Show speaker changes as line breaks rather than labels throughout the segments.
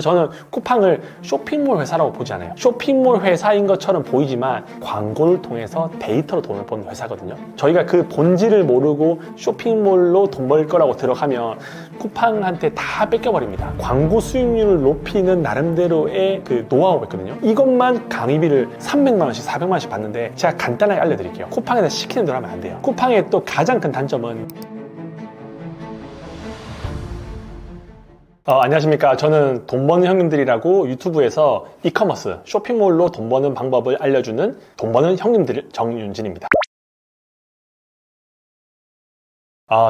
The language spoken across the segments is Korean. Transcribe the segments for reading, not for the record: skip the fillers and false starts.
저는 쿠팡을 쇼핑몰 회사라고 보지 않아요. 쇼핑몰 회사인 것처럼 보이지만 광고를 통해서 데이터로 돈을 버는 회사거든요. 저희가 그 본질을 모르고 쇼핑몰로 돈 벌 거라고 들어가면 쿠팡한테 다 뺏겨버립니다. 광고 수익률을 높이는 나름대로의 그 노하우가 있거든요. 이것만 강의비를 300만 원씩 400만 원씩 받는데 제가 간단하게 알려드릴게요. 쿠팡에서 시키는 대로 하면 안 돼요. 쿠팡의 또 가장 큰 단점은 안녕하십니까. 저는 돈 버는 형님들이라고 유튜브에서 이커머스, 쇼핑몰로 돈 버는 방법을 알려주는 돈 버는 형님들 정윤진입니다.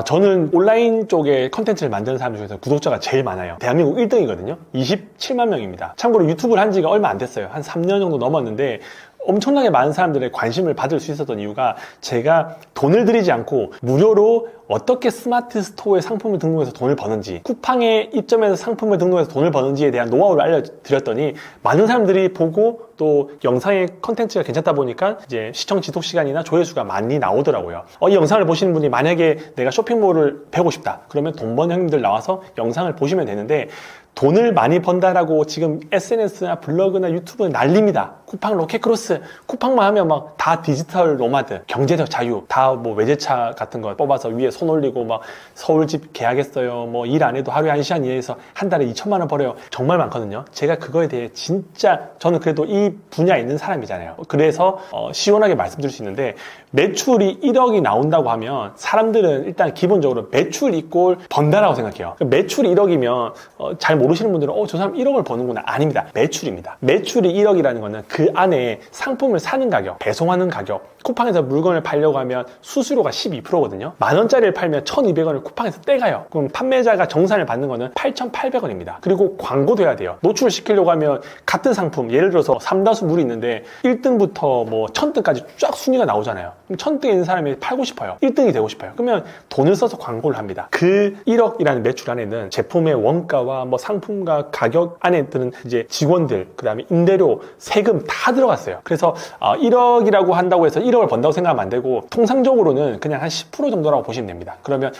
저는 온라인 쪽에 컨텐츠를 만드는 사람 중에서 구독자가 제일 많아요. 대한민국 1등이거든요. 27만 명입니다. 참고로 유튜브를 한 지가 얼마 안 됐어요. 한 3년 정도 넘었는데 엄청나게 많은 사람들의 관심을 받을 수 있었던 이유가 제가 돈을 들이지 않고 무료로 어떻게 스마트 스토어에 상품을 등록해서 돈을 버는지, 쿠팡에 입점해서 상품을 등록해서 돈을 버는지에 대한 노하우를 알려드렸더니 많은 사람들이 보고 또 영상의 컨텐츠가 괜찮다 보니까 이제 시청 지속 시간이나 조회수가 많이 나오더라고요. 이 영상을 보시는 분이 만약에 내가 쇼핑몰을 배우고 싶다 그러면 돈 버는 형님들 나와서 영상을 보시면 되는데, 돈을 많이 번다라고 지금 SNS나 블로그나 유튜브는 난립니다. 쿠팡 로켓크로스, 쿠팡만 하면 막 다 디지털 노마드, 경제적 자유, 다 뭐 외제차 같은 거 뽑아서 위에 손 올리고 막 서울집 계약했어요. 뭐 일 안 해도 하루에 1시간 일해서 한 달에 2천만 원 벌어요. 정말 많거든요. 제가 그거에 대해 진짜 저는 그래도 이 분야에 있는 사람이잖아요. 그래서 시원하게 말씀드릴 수 있는데, 매출이 1억이 나온다고 하면 사람들은 일단 기본적으로 매출 이꼴 번다라고 생각해요. 매출이 1억이면 잘 모르시는 분들은 저 사람 1억을 버는구나. 아닙니다. 매출입니다. 매출이 1억이라는 거는 그 안에 상품을 사는 가격, 배송하는 가격, 쿠팡에서 물건을 팔려고 하면 수수료가 12%거든요. 만원짜리를 팔면 1,200원을 쿠팡에서 떼가요. 그럼 판매자가 정산을 받는 거는 8,800원입니다. 그리고 광고도 해야 돼요. 노출을 시키려고 하면 같은 상품, 예를 들어서 삼다수 물이 있는데 1등부터 뭐 1000등까지 쫙 순위가 나오잖아요. 그럼 1000등에 있는 사람이 팔고 싶어요. 1등이 되고 싶어요. 그러면 돈을 써서 광고를 합니다. 그 1억이라는 매출 안에는 제품의 원가와 뭐 상품과 가격 안에 드는 이제 직원들, 그 다음에 임대료, 세금 다 들어갔어요. 그래서 1억이라고 한다고 해서 1억을 번다고 생각하면 안 되고, 통상적으로는 그냥 한 10% 정도라고 보시면 됩니다. 그러면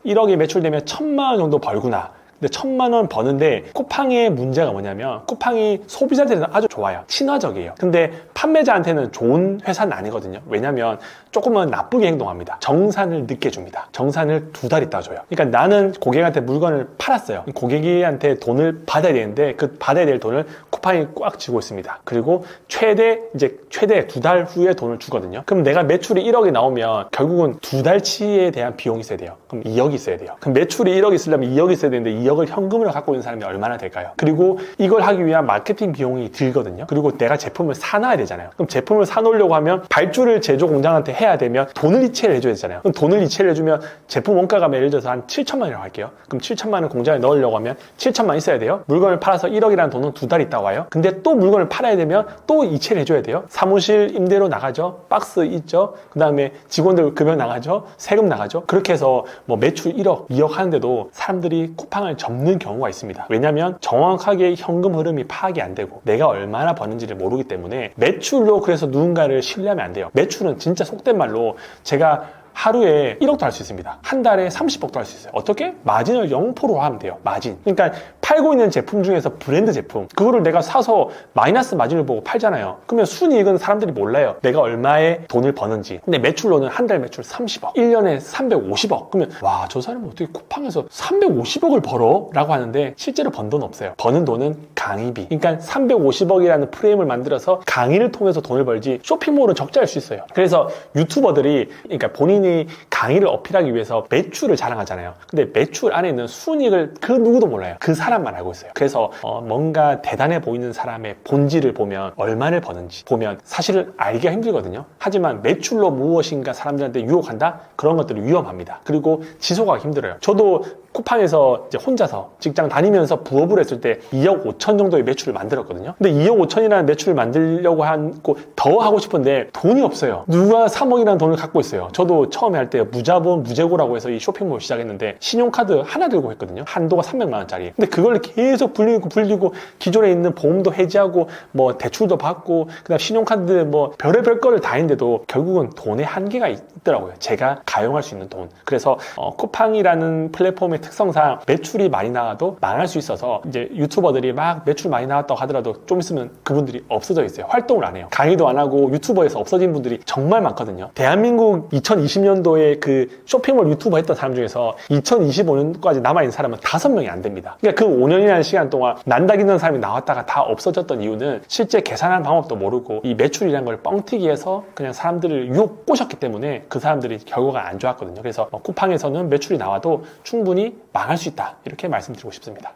1억이 매출되면 1000만 원 정도 벌구나. 근데 1000만 원 버는데, 쿠팡의 문제가 뭐냐면 쿠팡이 소비자들한테는 아주 좋아요. 친화적이에요. 근데 판매자한테는 좋은 회사는 아니거든요. 왜냐면 조금은 나쁘게 행동합니다. 정산을 늦게 줍니다. 정산을 2달 있다 줘요. 그러니까 나는 고객한테 물건을 팔았어요. 고객한테 돈을 받아야 되는데 그 받아야 될 돈을 쿠팡이 꽉 쥐고 있습니다. 그리고 최대 2달 후에 돈을 주거든요. 그럼 내가 매출이 1억이 나오면 결국은 2달치에 대한 비용이 있어야 돼요. 그럼 2억이 있어야 돼요. 그럼 매출이 1억이 있으려면 2억이 있어야 되는데 2억을 현금으로 갖고 있는 사람이 얼마나 될까요? 그리고 이걸 하기 위한 마케팅 비용이 들거든요. 그리고 내가 제품을 사놔야 되잖아요. 그럼 제품을 사놓으려고 하면 발주를 제조 공장한테 해야 되면 돈을 이체를 해줘야 되잖아요. 그럼 돈을 이체를 해주면 제품 원가가 예를 들어서 한 7천만 원이라고 할게요. 그럼 7천만 원 공장에 넣으려고 하면 7천만 원 있어야 돼요. 물건을 팔아서 1억이라는 돈은 2달 있다 와요. 근데 또 물건을 팔아야 되면 또 이체를 해줘야 돼요. 사무실 임대료 나가죠. 박스 있죠. 그 다음에 직원들 급여 나가죠. 세금 나가죠. 그렇게 해서 뭐 매출 1억, 2억 하는데도 사람들이 쿠팡을 접는 경우가 있습니다. 왜냐면 정확하게 현금 흐름이 파악이 안 되고 내가 얼마나 버는지를 모르기 때문에 매출로 그래서 누군가를 신뢰하면 안 돼요. 매출은 진짜 속된 말로 제가 하루에 1억도 할 수 있습니다. 한 달에 30억도 할 수 있어요. 어떻게? 마진을 0%로 하면 돼요. 마진. 그러니까 팔고 있는 제품 중에서 브랜드 제품, 그거를 내가 사서 마이너스 마진을 보고 팔잖아요. 그러면 순이익은 사람들이 몰라요. 내가 얼마의 돈을 버는지. 근데 매출로는 한 달 매출 30억, 1년에 350억. 그러면 와, 저 사람은 어떻게 쿠팡에서 350억을 벌어? 라고 하는데 실제로 번 돈 없어요. 버는 돈은 강의비. 그러니까 350억이라는 프레임을 만들어서 강의를 통해서 돈을 벌지 쇼핑몰은 적자일 수 있어요. 그래서 유튜버들이, 그러니까 본인이 강의를 어필하기 위해서 매출을 자랑하잖아요. 근데 매출 안에 있는 순이익을 그 누구도 몰라요. 그 사람만 알고 있어요. 그래서 뭔가 대단해 보이는 사람의 본질을 보면 얼마를 버는지 보면 사실은 알기가 힘들거든요. 하지만 매출로 무엇인가 사람들한테 유혹한다? 그런 것들은 위험합니다. 그리고 지속하기 힘들어요. 저도 쿠팡에서 이제 혼자서 직장 다니면서 부업을 했을 때 2억 5천 정도의 매출을 만들었거든요. 근데 2억 5천이라는 매출을 만들려고 하고 더 하고 싶은데 돈이 없어요. 누가 3억이라는 돈을 갖고 있어요. 저도 처음에 할 때 무자본 무재고라고 해서 이 쇼핑몰 시작했는데 신용카드 하나 들고 했거든요. 한도가 300만 원짜리. 근데 그걸 계속 불리고 기존에 있는 보험도 해지하고 뭐 대출도 받고 그다음 신용카드 뭐 별의별 거를 다 했는데도 결국은 돈의 한계가 있더라고요. 제가 가용할 수 있는 돈. 그래서 쿠팡이라는 플랫폼에 플랫폼의 특성상 매출이 많이 나와도 망할 수 있어서 이제 유튜버들이 막 매출 많이 나왔다고 하더라도 좀 있으면 그분들이 없어져 있어요. 활동을 안 해요. 강의도 안 하고 유튜버에서 없어진 분들이 정말 많거든요. 대한민국 2020년도에 그 쇼핑몰 유튜버 했던 사람 중에서 2025년까지 남아있는 사람은 5명이 안 됩니다. 그러니까 그 5년이라는 시간 동안 난다기는 사람이 나왔다가 다 없어졌던 이유는 실제 계산하는 방법도 모르고 이 매출이라는 걸 뻥튀기 해서 그냥 사람들을 유혹 꼬셨기 때문에 그 사람들이 결과가 안 좋았거든요. 그래서 쿠팡에서는 매출이 나와도 충분히 망할 수 있다, 이렇게 말씀드리고 싶습니다.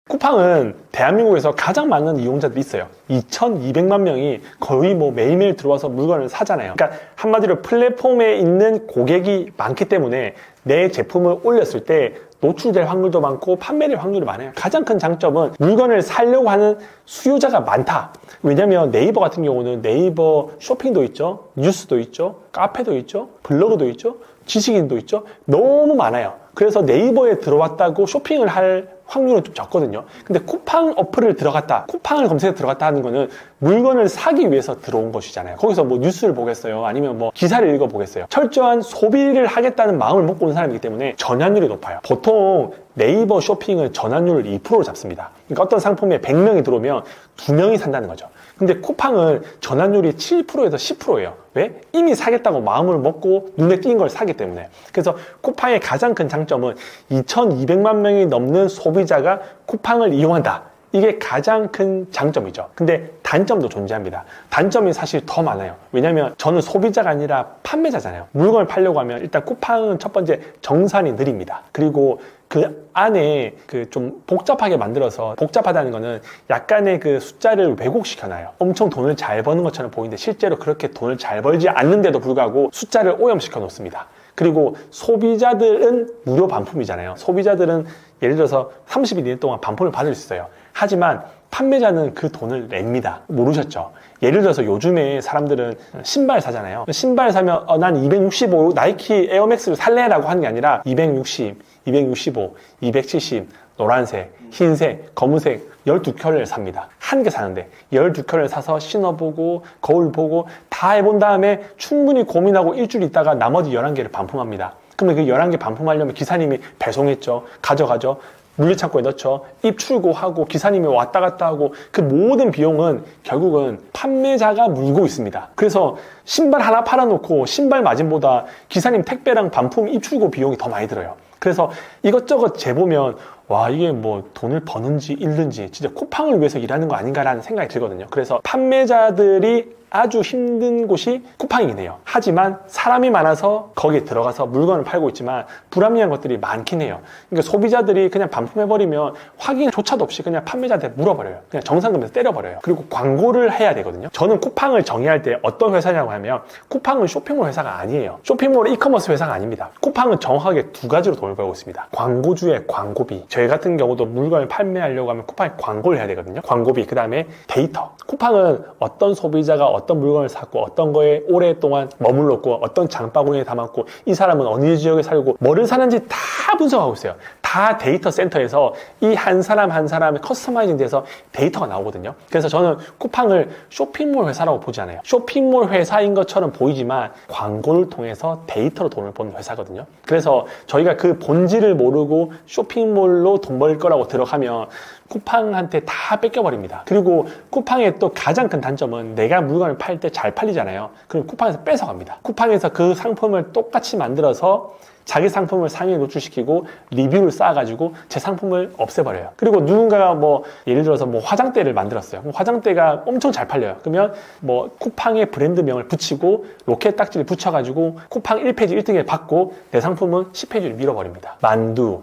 쿠팡은 대한민국에서 가장 많은 이용자들이 있어요. 2,200만 명이 거의 뭐 매일매일 들어와서 물건을 사잖아요. 그러니까 한마디로 플랫폼에 있는 고객이 많기 때문에 내 제품을 올렸을 때 노출될 확률도 많고 판매될 확률이 많아요. 가장 큰 장점은 물건을 사려고 하는 수요자가 많다. 왜냐면 네이버 같은 경우는 네이버 쇼핑도 있죠, 뉴스도 있죠, 카페도 있죠, 블로그도 있죠, 지식인도 있죠. 너무 많아요. 그래서 네이버에 들어왔다고 쇼핑을 할 확률은 좀 적거든요. 근데 쿠팡 어플을 들어갔다, 쿠팡을 검색해 들어갔다 하는 거는 물건을 사기 위해서 들어온 것이잖아요. 거기서 뭐 뉴스를 보겠어요? 아니면 뭐 기사를 읽어보겠어요? 철저한 소비를 하겠다는 마음을 먹고 온 사람이기 때문에 전환율이 높아요. 보통 네이버 쇼핑은 전환율을 2%로 잡습니다. 그러니까 어떤 상품에 100명이 들어오면 2명이 산다는 거죠. 근데 쿠팡은 전환율이 7%에서 10%예요. 왜? 이미 사겠다고 마음을 먹고 눈에 띈 걸 사기 때문에. 그래서 쿠팡의 가장 큰 장점은 2,200만 명이 넘는 소비자가 쿠팡을 이용한다. 이게 가장 큰 장점이죠. 근데 단점도 존재합니다. 단점이 사실 더 많아요. 왜냐면 저는 소비자가 아니라 판매자잖아요. 물건을 팔려고 하면 일단 쿠팡은 첫 번째 정산이 느립니다. 그리고 그 안에 그 좀 복잡하게 만들어서, 복잡하다는 거는 약간의 그 숫자를 왜곡시켜놔요. 엄청 돈을 잘 버는 것처럼 보이는데 실제로 그렇게 돈을 잘 벌지 않는데도 불구하고 숫자를 오염시켜 놓습니다. 그리고 소비자들은 무료 반품이잖아요. 소비자들은 예를 들어서 30일 이내 동안 반품을 받을 수 있어요. 하지만 판매자는 그 돈을 냅니다. 모르셨죠? 예를 들어서 요즘에 사람들은 신발 사잖아요. 신발 사면 난 265 나이키 에어맥스를 살래? 라고 하는 게 아니라 260, 265, 270, 노란색, 흰색, 검은색 12켤레를 삽니다. 한 개 사는데 12켤레를 사서 신어보고 거울 보고 다 해본 다음에 충분히 고민하고 일주일 있다가 나머지 11개를 반품합니다. 그러면 그 11개 반품하려면 기사님이 배송했죠. 가져가죠. 물류창고에 넣죠. 입출고하고 기사님이 왔다 갔다 하고 그 모든 비용은 결국은 판매자가 물고 있습니다. 그래서 신발 하나 팔아놓고 신발 마진보다 기사님 택배랑 반품 입출고 비용이 더 많이 들어요. 그래서 이것저것 재보면 와, 이게 뭐 돈을 버는지 잃는지 진짜 쿠팡을 위해서 일하는 거 아닌가라는 생각이 들거든요. 그래서 판매자들이 아주 힘든 곳이 쿠팡이긴 해요. 하지만 사람이 많아서 거기에 들어가서 물건을 팔고 있지만 불합리한 것들이 많긴 해요. 그러니까 소비자들이 그냥 반품해버리면 확인조차도 없이 그냥 판매자한테 물어버려요. 그냥 정상금에서 때려버려요. 그리고 광고를 해야 되거든요. 저는 쿠팡을 정의할 때 어떤 회사냐고 하면 쿠팡은 쇼핑몰 회사가 아니에요. 쇼핑몰 이커머스 회사가 아닙니다. 쿠팡은 정확하게 두 가지로 돈을 벌고 있습니다. 광고주의 광고비. 저희 같은 경우도 물건을 판매하려고 하면 쿠팡에 광고를 해야 되거든요. 광고비, 그 다음에 데이터. 쿠팡은 어떤 소비자가 어떤 물건을 샀고 어떤 거에 오랫동안 머물렀고 어떤 장바구니에 담았고 이 사람은 어느 지역에 살고 뭐를 사는지 다 분석하고 있어요. 다 데이터 센터에서 이 한 사람 한 사람의 커스터마이징 돼서 데이터가 나오거든요. 그래서 저는 쿠팡을 쇼핑몰 회사라고 보지 않아요. 쇼핑몰 회사인 것처럼 보이지만 광고를 통해서 데이터로 돈을 버는 회사거든요. 그래서 저희가 그 본질을 모르고 쇼핑몰로 돈 벌 거라고 들어가면 쿠팡한테 다 뺏겨버립니다. 그리고 쿠팡의 또 가장 큰 단점은 내가 물건을 팔 때 잘 팔리잖아요. 그럼 쿠팡에서 뺏어갑니다. 쿠팡에서 그 상품을 똑같이 만들어서 자기 상품을 상위에 노출시키고 리뷰를 쌓아가지고 제 상품을 없애버려요. 그리고 누군가가 뭐 예를 들어서 뭐 화장대를 만들었어요. 화장대가 엄청 잘 팔려요. 그러면 뭐 쿠팡의 브랜드명을 붙이고 로켓 딱지를 붙여가지고 쿠팡 1페이지 1등에 받고 내 상품은 10페이지를 밀어버립니다. 만두,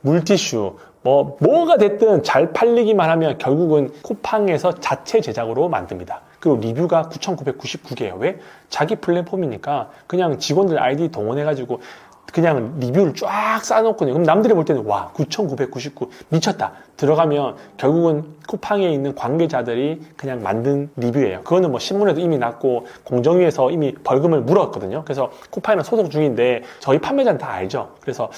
물티슈, 뭐가 됐든 잘 팔리기만 하면 결국은 쿠팡에서 자체 제작으로 만듭니다. 그리고 리뷰가 9,999개예요. 왜? 자기 플랫폼이니까 그냥 직원들 아이디 동원해가지고 그냥 리뷰를 쫙 쌓아놓거든요. 그럼 남들이 볼 때는 와, 9,999 미쳤다. 들어가면 결국은 쿠팡에 있는 관계자들이 그냥 만든 리뷰예요. 그거는 뭐 신문에도 이미 났고 공정위에서 이미 벌금을 물었거든요. 그래서 쿠팡에는 소송 중인데 저희 판매자는 다 알죠. 그래서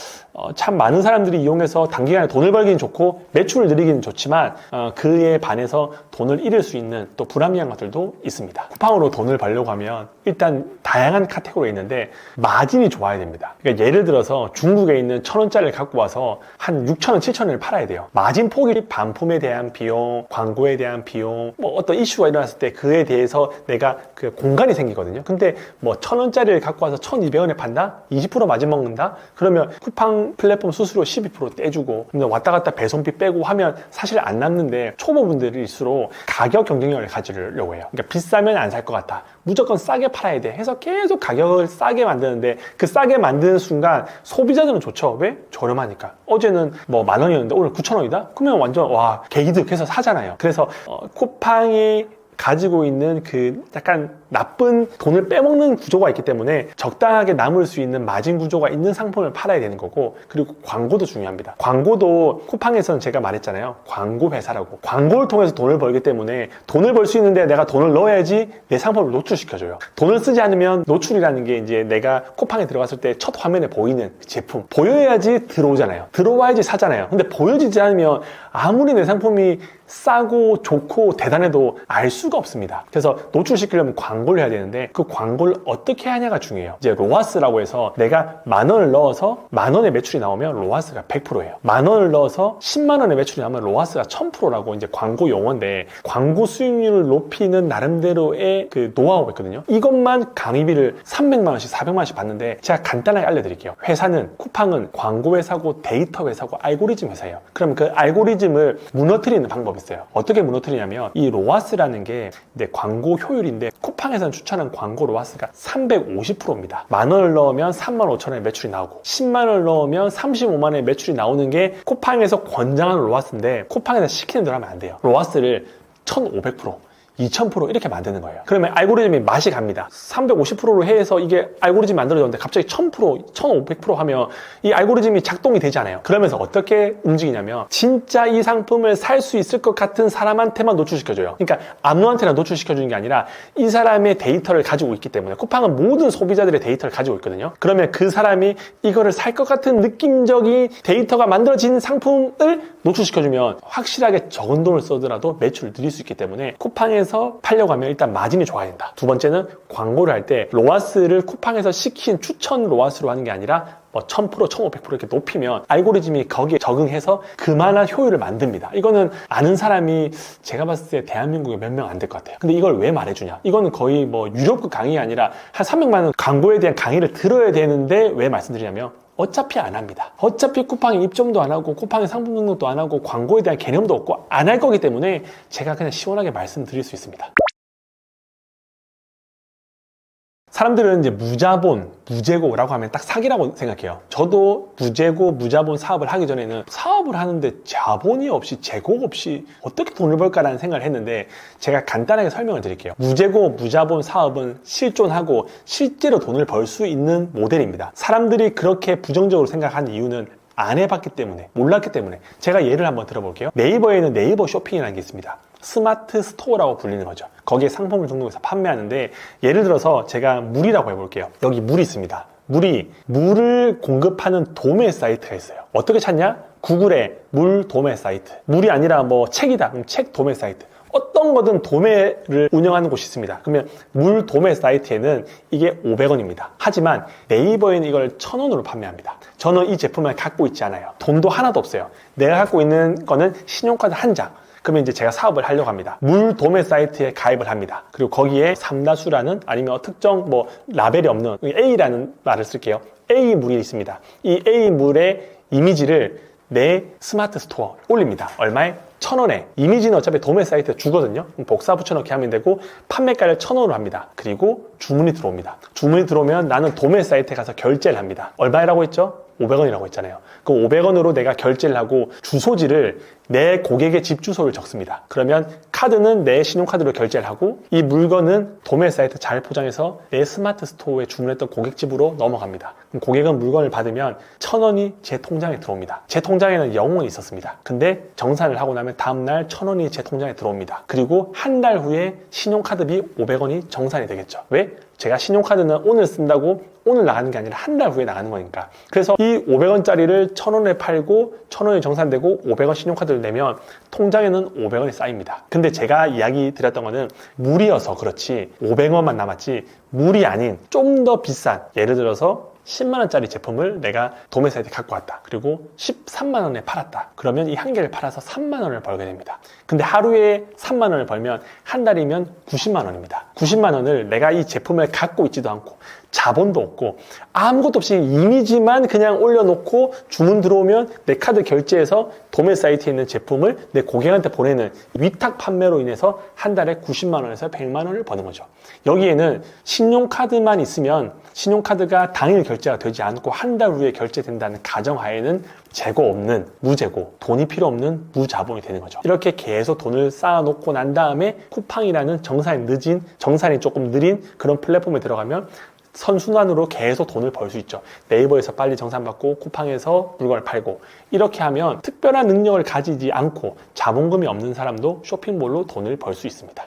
참 많은 사람들이 이용해서 단기간에 돈을 벌기는 좋고 매출을 늘리기는 좋지만 그에 반해서 돈을 잃을 수 있는 또 불합리한 것들도 있습니다. 쿠팡으로 돈을 벌려고 하면 일단 다양한 카테고리가 있는데 마진이 좋아야 됩니다. 그러니까 예를 들어서 중국에 있는 1,000원짜리를 갖고 와서 한 6,000원, 7,000원을 팔아야 돼요. 마진 폭이 반품에 대한 비용, 광고에 대한 비용, 뭐 어떤 이슈가 일어났을 때 그에 대해서 내가 그 공간이 생기거든요. 근데 뭐 1,000원짜리를 갖고 와서 1,200원에 판다? 20% 마진 먹는다? 그러면 쿠팡 플랫폼 수수료 12% 떼주고 왔다 갔다 배송비 빼고 하면 사실 안 남는데 초보분들일수록 가격 경쟁력을 가지려고 해요. 그러니까 비싸면 안 살 것 같아. 무조건 싸게 팔아야 돼 해서 계속 가격을 싸게 만드는데 그 싸게 만드는 순간 소비자들은 좋죠. 왜? 저렴하니까. 어제는 뭐 10,000원이었는데 오늘 9,000원이다? 그러면 완전 와 개이득해서 사잖아요. 그래서 쿠팡이 가지고 있는 그 약간 나쁜 돈을 빼먹는 구조가 있기 때문에 적당하게 남을 수 있는 마진 구조가 있는 상품을 팔아야 되는 거고, 그리고 광고도 중요합니다. 광고도 쿠팡에서는 제가 말했잖아요. 광고 회사라고. 광고를 통해서 돈을 벌기 때문에 돈을 벌 수 있는데 내가 돈을 넣어야지 내 상품을 노출시켜줘요. 돈을 쓰지 않으면 노출이라는 게 이제 내가 쿠팡에 들어갔을 때 첫 화면에 보이는 제품. 보여야지 들어오잖아요. 들어와야지 사잖아요. 근데 보여지지 않으면 아무리 내 상품이 싸고 좋고 대단해도 알 수가 없습니다. 그래서 노출시키려면 광고를 해야 되는데 그 광고를 어떻게 하냐가 중요해요. 이제 로아스라고 해서 내가 10,000원을 넣어서 10,000원의 매출이 나오면 로아스가 100%예요. 10,000원을 넣어서 100,000원의 매출이 나오면 로아스가 1000%라고 이제 광고 용어인데, 광고 수익률을 높이는 나름대로의 그 노하우가 있거든요. 이것만 강의비를 300만 원씩 400만 원씩 받는데 제가 간단하게 알려드릴게요. 회사는, 쿠팡은 광고 회사고 데이터 회사고 알고리즘 회사예요. 그럼 그 알고리즘을 무너뜨리는 방법이 있어요. 어떻게 무너뜨리냐면 이 로아스라는 게 이제 광고 효율인데 쿠팡에서는 추천한 광고 로아스가 350%입니다. 10,000원을 넣으면 35,000원의 매출이 나오고 100,000원을 넣으면 350,000원의 매출이 나오는 게 쿠팡에서 권장하는 로아스인데 쿠팡에서 시키는 대로 하면 안 돼요. 로아스를 1,500%, 2000% 이렇게 만드는 거예요. 그러면 알고리즘이 맛이 갑니다. 350%로 해서 이게 알고리즘이 만들어졌는데 갑자기 1000%, 1500% 하면 이 알고리즘이 작동이 되지 않아요. 그러면서 어떻게 움직이냐면 진짜 이 상품을 살 수 있을 것 같은 사람한테만 노출시켜줘요. 그러니까 아무한테나 노출시켜주는 게 아니라 이 사람의 데이터를 가지고 있기 때문에, 쿠팡은 모든 소비자들의 데이터를 가지고 있거든요. 그러면 그 사람이 이거를 살 것 같은 느낌적인 데이터가 만들어진 상품을 노출시켜주면 확실하게 적은 돈을 써더라도 매출을 늘릴 수 있기 때문에 쿠팡에서 팔려고 하면 일단 마진이 좋아야 된다. 두 번째는 광고를 할 때 로아스를 쿠팡에서 시킨 추천 로아스로 하는 게 아니라 뭐 1000%, 1500% 이렇게 높이면 알고리즘이 거기에 적응해서 그만한 효율을 만듭니다. 이거는 아는 사람이 제가 봤을 때 대한민국에 몇 명 안 될 것 같아요. 근데 이걸 왜 말해주냐? 이거는 거의 뭐 유료급 강의가 아니라 한 300만 원 광고에 대한 강의를 들어야 되는데 왜 말씀드리냐면 어차피 안 합니다. 어차피 쿠팡에 입점도 안 하고 쿠팡에 상품 등록도 안 하고 광고에 대한 개념도 없고 안 할 거기 때문에 제가 그냥 시원하게 말씀드릴 수 있습니다. 사람들은 이제 무자본, 무재고라고 하면 딱 사기라고 생각해요. 저도 무재고, 무자본 사업을 하기 전에는 사업을 하는데 자본이 없이, 재고 없이 어떻게 돈을 벌까라는 생각을 했는데 제가 간단하게 설명을 드릴게요. 무재고, 무자본 사업은 실존하고 실제로 돈을 벌 수 있는 모델입니다. 사람들이 그렇게 부정적으로 생각하는 이유는 안 해봤기 때문에, 몰랐기 때문에. 제가 예를 한번 들어볼게요. 네이버에는 네이버 쇼핑이라는 게 있습니다. 스마트 스토어라고 불리는 거죠. 거기에 상품을 등록해서 판매하는데, 예를 들어서 제가 물이라고 해볼게요. 여기 물이 있습니다. 물을 공급하는 도매 사이트가 있어요. 어떻게 찾냐? 구글에 물 도매 사이트. 물이 아니라 뭐 책이다. 그럼 책 도매 사이트. 어떤 거든 도매를 운영하는 곳이 있습니다. 그러면 물 도매 사이트에는 이게 500원입니다. 하지만 네이버에는 이걸 1,000원으로 판매합니다. 저는 이 제품을 갖고 있지 않아요. 돈도 하나도 없어요. 내가 갖고 있는 거는 신용카드 한 장. 그러면 이제 제가 사업을 하려고 합니다. 물 도매 사이트에 가입을 합니다. 그리고 거기에 삼다수라는, 아니면 특정 뭐 라벨이 없는 A라는 말을 쓸게요. A 물이 있습니다. 이 A 물의 이미지를 내 스마트 스토어에 올립니다. 얼마에? 1,000원에. 이미지는 어차피 도매 사이트에 주거든요. 복사 붙여넣기 하면 되고 판매가를 1,000원으로 합니다. 그리고 주문이 들어옵니다. 주문이 들어오면 나는 도매 사이트에 가서 결제를 합니다. 얼마라고 했죠? 500원이라고 했잖아요. 그 500원으로 내가 결제를 하고 주소지를 내 고객의 집 주소를 적습니다. 그러면 카드는 내 신용카드로 결제를 하고 이 물건은 도매 사이트 잘 포장해서 내 스마트 스토어에 주문했던 고객 집으로 넘어갑니다. 그럼 고객은 물건을 받으면 1,000원이 제 통장에 들어옵니다. 제 통장에는 0원이 있었습니다. 근데 정산을 하고 나면 다음날 1,000원이 제 통장에 들어옵니다. 그리고 한 달 후에 신용카드비 500원이 정산이 되겠죠. 왜? 제가 신용카드는 오늘 쓴다고 오늘 나가는 게 아니라 한 달 후에 나가는 거니까. 그래서 이 500원짜리를 1000원에 팔고 1000원이 정산되고 500원 신용카드를 내면 통장에는 500원이 쌓입니다. 근데 제가 이야기 드렸던 거는 물이어서 그렇지 500원만 남았지, 물이 아닌 좀 더 비싼, 예를 들어서 10만원짜리 제품을 내가 도매 사이트에 갖고 왔다. 그리고 13만원에 팔았다. 그러면 이 한 개를 팔아서 3만원을 벌게 됩니다. 근데 하루에 3만원을 벌면 한 달이면 90만원입니다. 90만원을 내가 이 제품을 갖고 있지도 않고 자본도 없고 아무것도 없이 이미지만 그냥 올려놓고 주문 들어오면 내 카드 결제해서 도매 사이트에 있는 제품을 내 고객한테 보내는 위탁 판매로 인해서 한 달에 90만원에서 100만원을 버는 거죠. 여기에는 신용카드만 있으면 신용카드가 당일 결제가 되지 않고 한 달 후에 결제된다는 가정하에는 재고 없는 무재고, 돈이 필요 없는 무자본이 되는 거죠. 이렇게 계속 돈을 쌓아놓고 난 다음에 쿠팡이라는 정산이 조금 느린 그런 플랫폼에 들어가면 선순환으로 계속 돈을 벌 수 있죠. 네이버에서 빨리 정산받고 쿠팡에서 물건을 팔고, 이렇게 하면 특별한 능력을 가지지 않고 자본금이 없는 사람도 쇼핑몰로 돈을 벌 수 있습니다.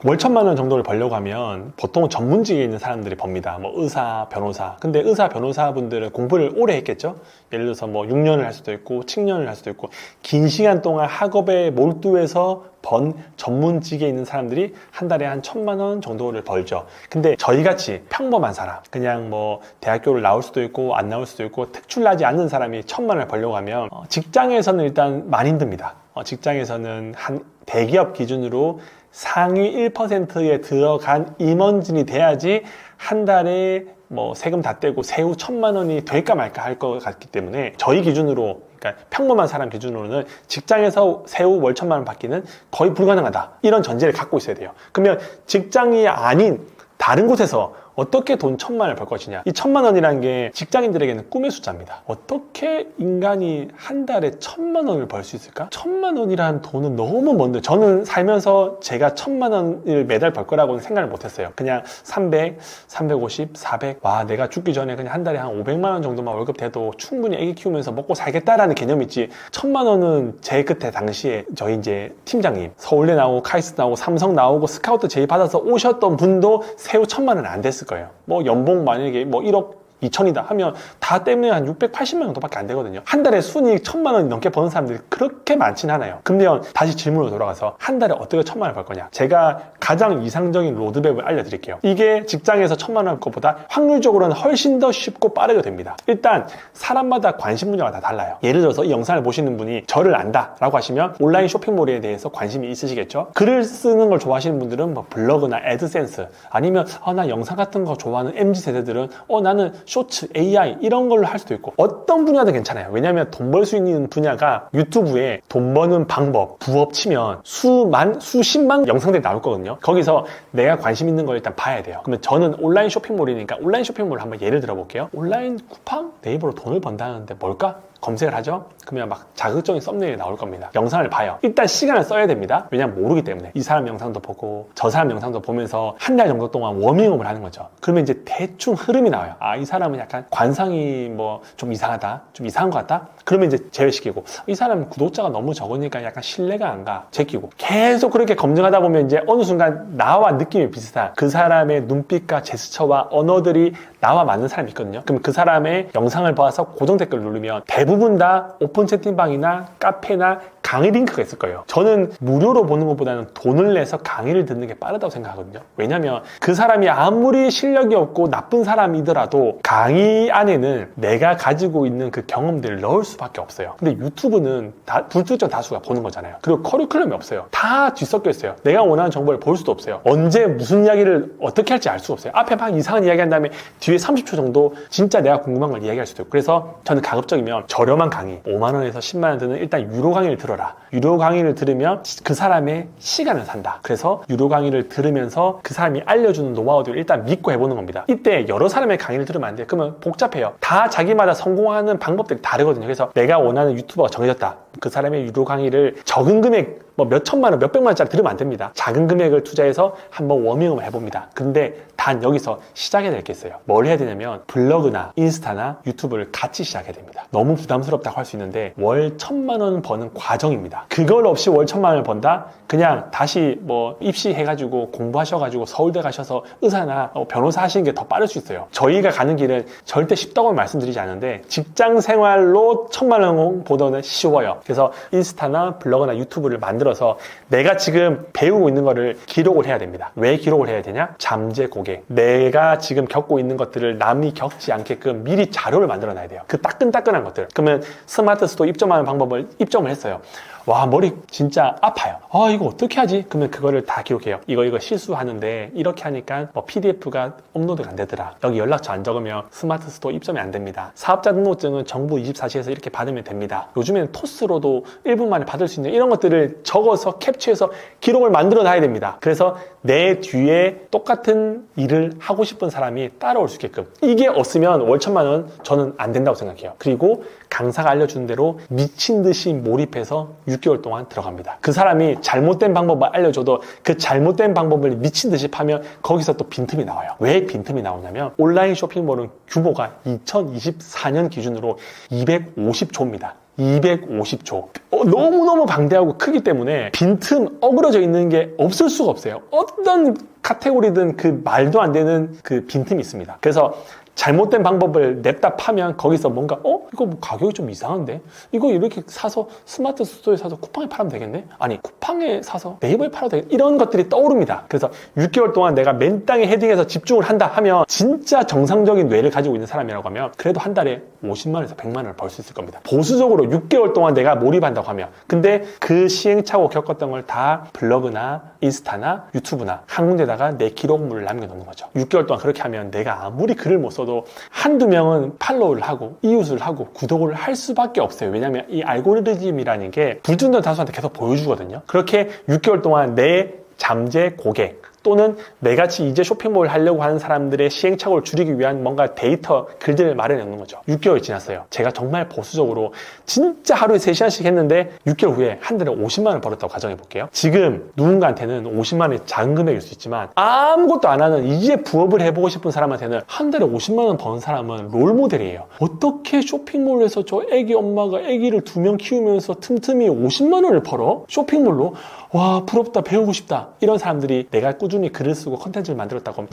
월 1000만원 정도를 벌려고 하면 보통 전문직에 있는 사람들이 법니다. 뭐 의사, 변호사. 근데 의사, 변호사분들은 공부를 오래 했겠죠? 예를 들어서 뭐 6년을 할 수도 있고 7년을 할 수도 있고 긴 시간 동안 학업에 몰두해서 번 전문직에 있는 사람들이 한 달에 한 1000만원 정도를 벌죠. 근데 저희같이 평범한 사람, 그냥 뭐 대학교를 나올 수도 있고 안 나올 수도 있고 특출나지 않는 사람이 1000만원을 벌려고 하면 직장에서는 일단 많이 힘듭니다. 직장에서는 한 대기업 기준으로 상위 1%에 들어간 임원진이 돼야지 한 달에 뭐 세금 다 떼고 세후 1000만원이 될까 말까 할 것 같기 때문에 저희 기준으로, 그러니까 평범한 사람 기준으로는 직장에서 세후 월 1000만원 받기는 거의 불가능하다, 이런 전제를 갖고 있어야 돼요. 그러면 직장이 아닌 다른 곳에서 어떻게 돈 1000만원을 벌 것이냐. 이 1000만원이라는 게 직장인들에게는 꿈의 숫자입니다. 어떻게 인간이 한 달에 1000만원을 벌 수 있을까? 1000만원이라는 돈은 너무 먼데, 저는 살면서 제가 1000만원을 매달 벌 거라고는 생각을 못했어요. 그냥 300, 350, 400, 와 내가 죽기 전에 그냥 한 달에 한 500만원 정도만 월급 돼도 충분히 애기 키우면서 먹고 살겠다라는 개념이 있지, 1000만원은 제 그때 당시에 저희 이제 팀장님, 서울대 나오고 카이스트 나오고 삼성 나오고 스카우트 제의 받아서 오셨던 분도 세후 1000만원은 안 됐을 거예요. 뭐 연봉 만약에 뭐 1억 2천이다 하면 다 때문에 한 680만 정도밖에 안 되거든요. 한 달에 순이익 1000만원 넘게 버는 사람들이 그렇게 많진 않아요. 그러면 다시 질문으로 돌아가서 한 달에 어떻게 1000만원을 벌 거냐. 제가 가장 이상적인 로드맵을 알려드릴게요. 이게 직장에서 1000만원 것보다 확률적으로는 훨씬 더 쉽고 빠르게 됩니다. 일단 사람마다 관심 분야가 다 달라요. 예를 들어서 이 영상을 보시는 분이 저를 안다 라고 하시면 온라인 쇼핑몰에 대해서 관심이 있으시겠죠. 글을 쓰는 걸 좋아하시는 분들은 뭐 블로그나 애드센스, 아니면 나 영상 같은 거 좋아하는 MZ세대들은 나는 쇼츠, AI 이런 걸로 할 수도 있고, 어떤 분야도 괜찮아요. 왜냐하면 돈 벌 수 있는 분야가 유튜브에 돈 버는 방법, 부업 치면 수십만 영상들이 나올 거거든요. 거기서 내가 관심 있는 걸 일단 봐야 돼요. 그러면 저는 온라인 쇼핑몰이니까 온라인 쇼핑몰을 한번 예를 들어 볼게요. 온라인 쿠팡? 네이버로 돈을 번다는데 뭘까? 검색을 하죠? 그러면 막 자극적인 썸네일이 나올 겁니다. 영상을 봐요. 일단 시간을 써야 됩니다. 왜냐면 모르기 때문에. 이 사람 영상도 보고 저 사람 영상도 보면서 한 달 정도 동안 워밍업을 하는 거죠. 그러면 이제 대충 흐름이 나와요. 이 사람은 약간 관상이 뭐 좀 이상하다, 좀 이상한 것 같다? 그러면 이제 제외시키고, 이 사람은 구독자가 너무 적으니까 약간 신뢰가 안 가, 제끼고, 계속 그렇게 검증하다 보면 이제 어느 순간 나와 느낌이 비슷한 그 사람의 눈빛과 제스처와 언어들이 나와 맞는 사람이 있거든요. 그럼 그 사람의 영상을 봐서 고정 댓글을 누르면 대부분 다 오픈 채팅방이나 카페나 강의 링크가 있을 거예요. 저는 무료로 보는 것보다는 돈을 내서 강의를 듣는 게 빠르다고 생각하거든요. 왜냐면 그 사람이 아무리 실력이 없고 나쁜 사람이더라도 강의 안에는 내가 가지고 있는 그 경험들을 넣을 수밖에 없어요. 근데 유튜브는 불특정 다수가 보는 거잖아요. 그리고 커리큘럼이 없어요. 다 뒤섞여 있어요. 내가 원하는 정보를 볼 수도 없어요. 언제 무슨 이야기를 어떻게 할지 알 수 없어요. 앞에 막 이상한 이야기 한 다음에 뒤에 30초 정도 진짜 내가 궁금한 걸 이야기할 수도 있고. 그래서 저는 가급적이면 저렴한 강의, 5만원에서 10만원 드는 일단 유료 강의를 들어라. 유료 강의를 들으면 그 사람의 시간을 산다. 그래서 유료 강의를 들으면서 그 사람이 알려주는 노하우들을 일단 믿고 해보는 겁니다. 이때 여러 사람의 강의를 들으면 안 돼요. 그러면 복잡해요. 다 자기마다 성공하는 방법들이 다르거든요. 그래서 내가 원하는 유튜버가 정해졌다. 그 사람의 유료 강의를 적은 금액 뭐 몇 천만 원, 몇 백만 원짜리 들으면 안 됩니다. 작은 금액을 투자해서 한번 워밍업을 해봅니다. 근데 단 여기서 시작해야 될 게 있어요. 뭘 해야 되냐면 블로그나 인스타나 유튜브를 같이 시작해야 됩니다. 너무 부담스럽다고 할 수 있는데 월 1,000만 원 버는 과정입니다. 그걸 없이 월 1,000만 원을 번다? 그냥 다시 뭐 입시해가지고 공부하셔가지고 서울대 가셔서 의사나 변호사 하시는 게 더 빠를 수 있어요. 저희가 가는 길은 절대 쉽다고 말씀드리지 않는데 직장 생활로 1,000만 원 보다는 쉬워요. 그래서 인스타나 블로그나 유튜브를 만들어서 내가 지금 배우고 있는 거를 기록을 해야 됩니다. 왜 기록을 해야 되냐? 잠재 고객. 내가 지금 겪고 있는 것들을 남이 겪지 않게끔 미리 자료를 만들어 놔야 돼요. 그 따끈따끈한 것들. 그러면 스마트 스토어 입점하는 방법을 입점을 했어요. 와, 머리 진짜 아파요. 이거 어떻게 하지? 그러면 그거를 다 기록해요. 이거 실수하는데 이렇게 하니까 뭐 PDF가 업로드가 안 되더라. 여기 연락처 안 적으면 스마트 스토어 입점이 안 됩니다. 사업자 등록증은 정부 24시에서 이렇게 받으면 됩니다. 요즘에는 토스로도 1분 만에 받을 수 있는 이런 것들을 적어서 캡처해서 기록을 만들어 놔야 됩니다. 그래서 내 뒤에 똑같은 일을 하고 싶은 사람이 따라올 수 있게끔. 이게 없으면 월 1,000만 원 저는 안 된다고 생각해요. 그리고 강사가 알려준 대로 미친 듯이 몰입해서 6개월 동안 들어갑니다. 그 사람이 잘못된 방법을 알려줘도 그 잘못된 방법을 미친 듯이 파면 거기서 또 빈틈이 나와요. 왜 빈틈이 나오냐면 온라인 쇼핑몰은 규모가 2024년 기준으로 250조입니다. 250조. 너무너무 방대하고 크기 때문에 빈틈 어그러져 있는 게 없을 수가 없어요. 어떤 카테고리든 그 말도 안 되는 그 빈틈이 있습니다. 그래서 잘못된 방법을 냅다 파면 거기서 뭔가 이거 뭐 가격이 좀 이상한데? 이거 이렇게 사서 스마트 스토어에 사서 쿠팡에 팔면 되겠네? 아니 쿠팡에 사서 네이버에 팔아도 되겠네? 이런 것들이 떠오릅니다. 그래서 6개월 동안 내가 맨 땅에 헤딩해서 집중을 한다 하면 진짜 정상적인 뇌를 가지고 있는 사람이라고 하면 그래도 한 달에 50만 원에서 100만 원을 벌 수 있을 겁니다. 보수적으로 6개월 동안 내가 몰입한다고 하면 근데 그 시행착오 겪었던 걸 다 블로그나 인스타나 유튜브나 한 군데다가 내 기록물을 남겨놓는 거죠. 6개월 동안 그렇게 하면 내가 아무리 글을 못 써도 한두 명은 팔로우를 하고 이웃을 하고 구독을 할 수밖에 없어요. 왜냐하면 이 알고리즘이라는 게 불특정 다수한테 계속 보여주거든요. 그렇게 6개월 동안 내 잠재 고객 또는 내같이 이제 쇼핑몰을 하려고 하는 사람들의 시행착오를 줄이기 위한 뭔가 데이터 글들을 마련해 놓는 거죠. 6개월이 지났어요. 제가 정말 보수적으로 진짜 하루에 3시간씩 했는데 6개월 후에 한 달에 50만 원 벌었다고 가정해 볼게요. 지금 누군가한테는 50만 원이 작은 금액일 수 있지만 아무것도 안 하는 이제 부업을 해보고 싶은 사람한테는 한 달에 50만 원 버는 사람은 롤모델이에요. 어떻게 쇼핑몰에서 저 애기 엄마가 애기를 2명 키우면서 틈틈이 50만 원을 벌어? 쇼핑몰로? 와, 부럽다, 배우고 싶다. 이런 사람들이 내가 꾸준히 글을 쓰고 컨텐츠를 만들었다고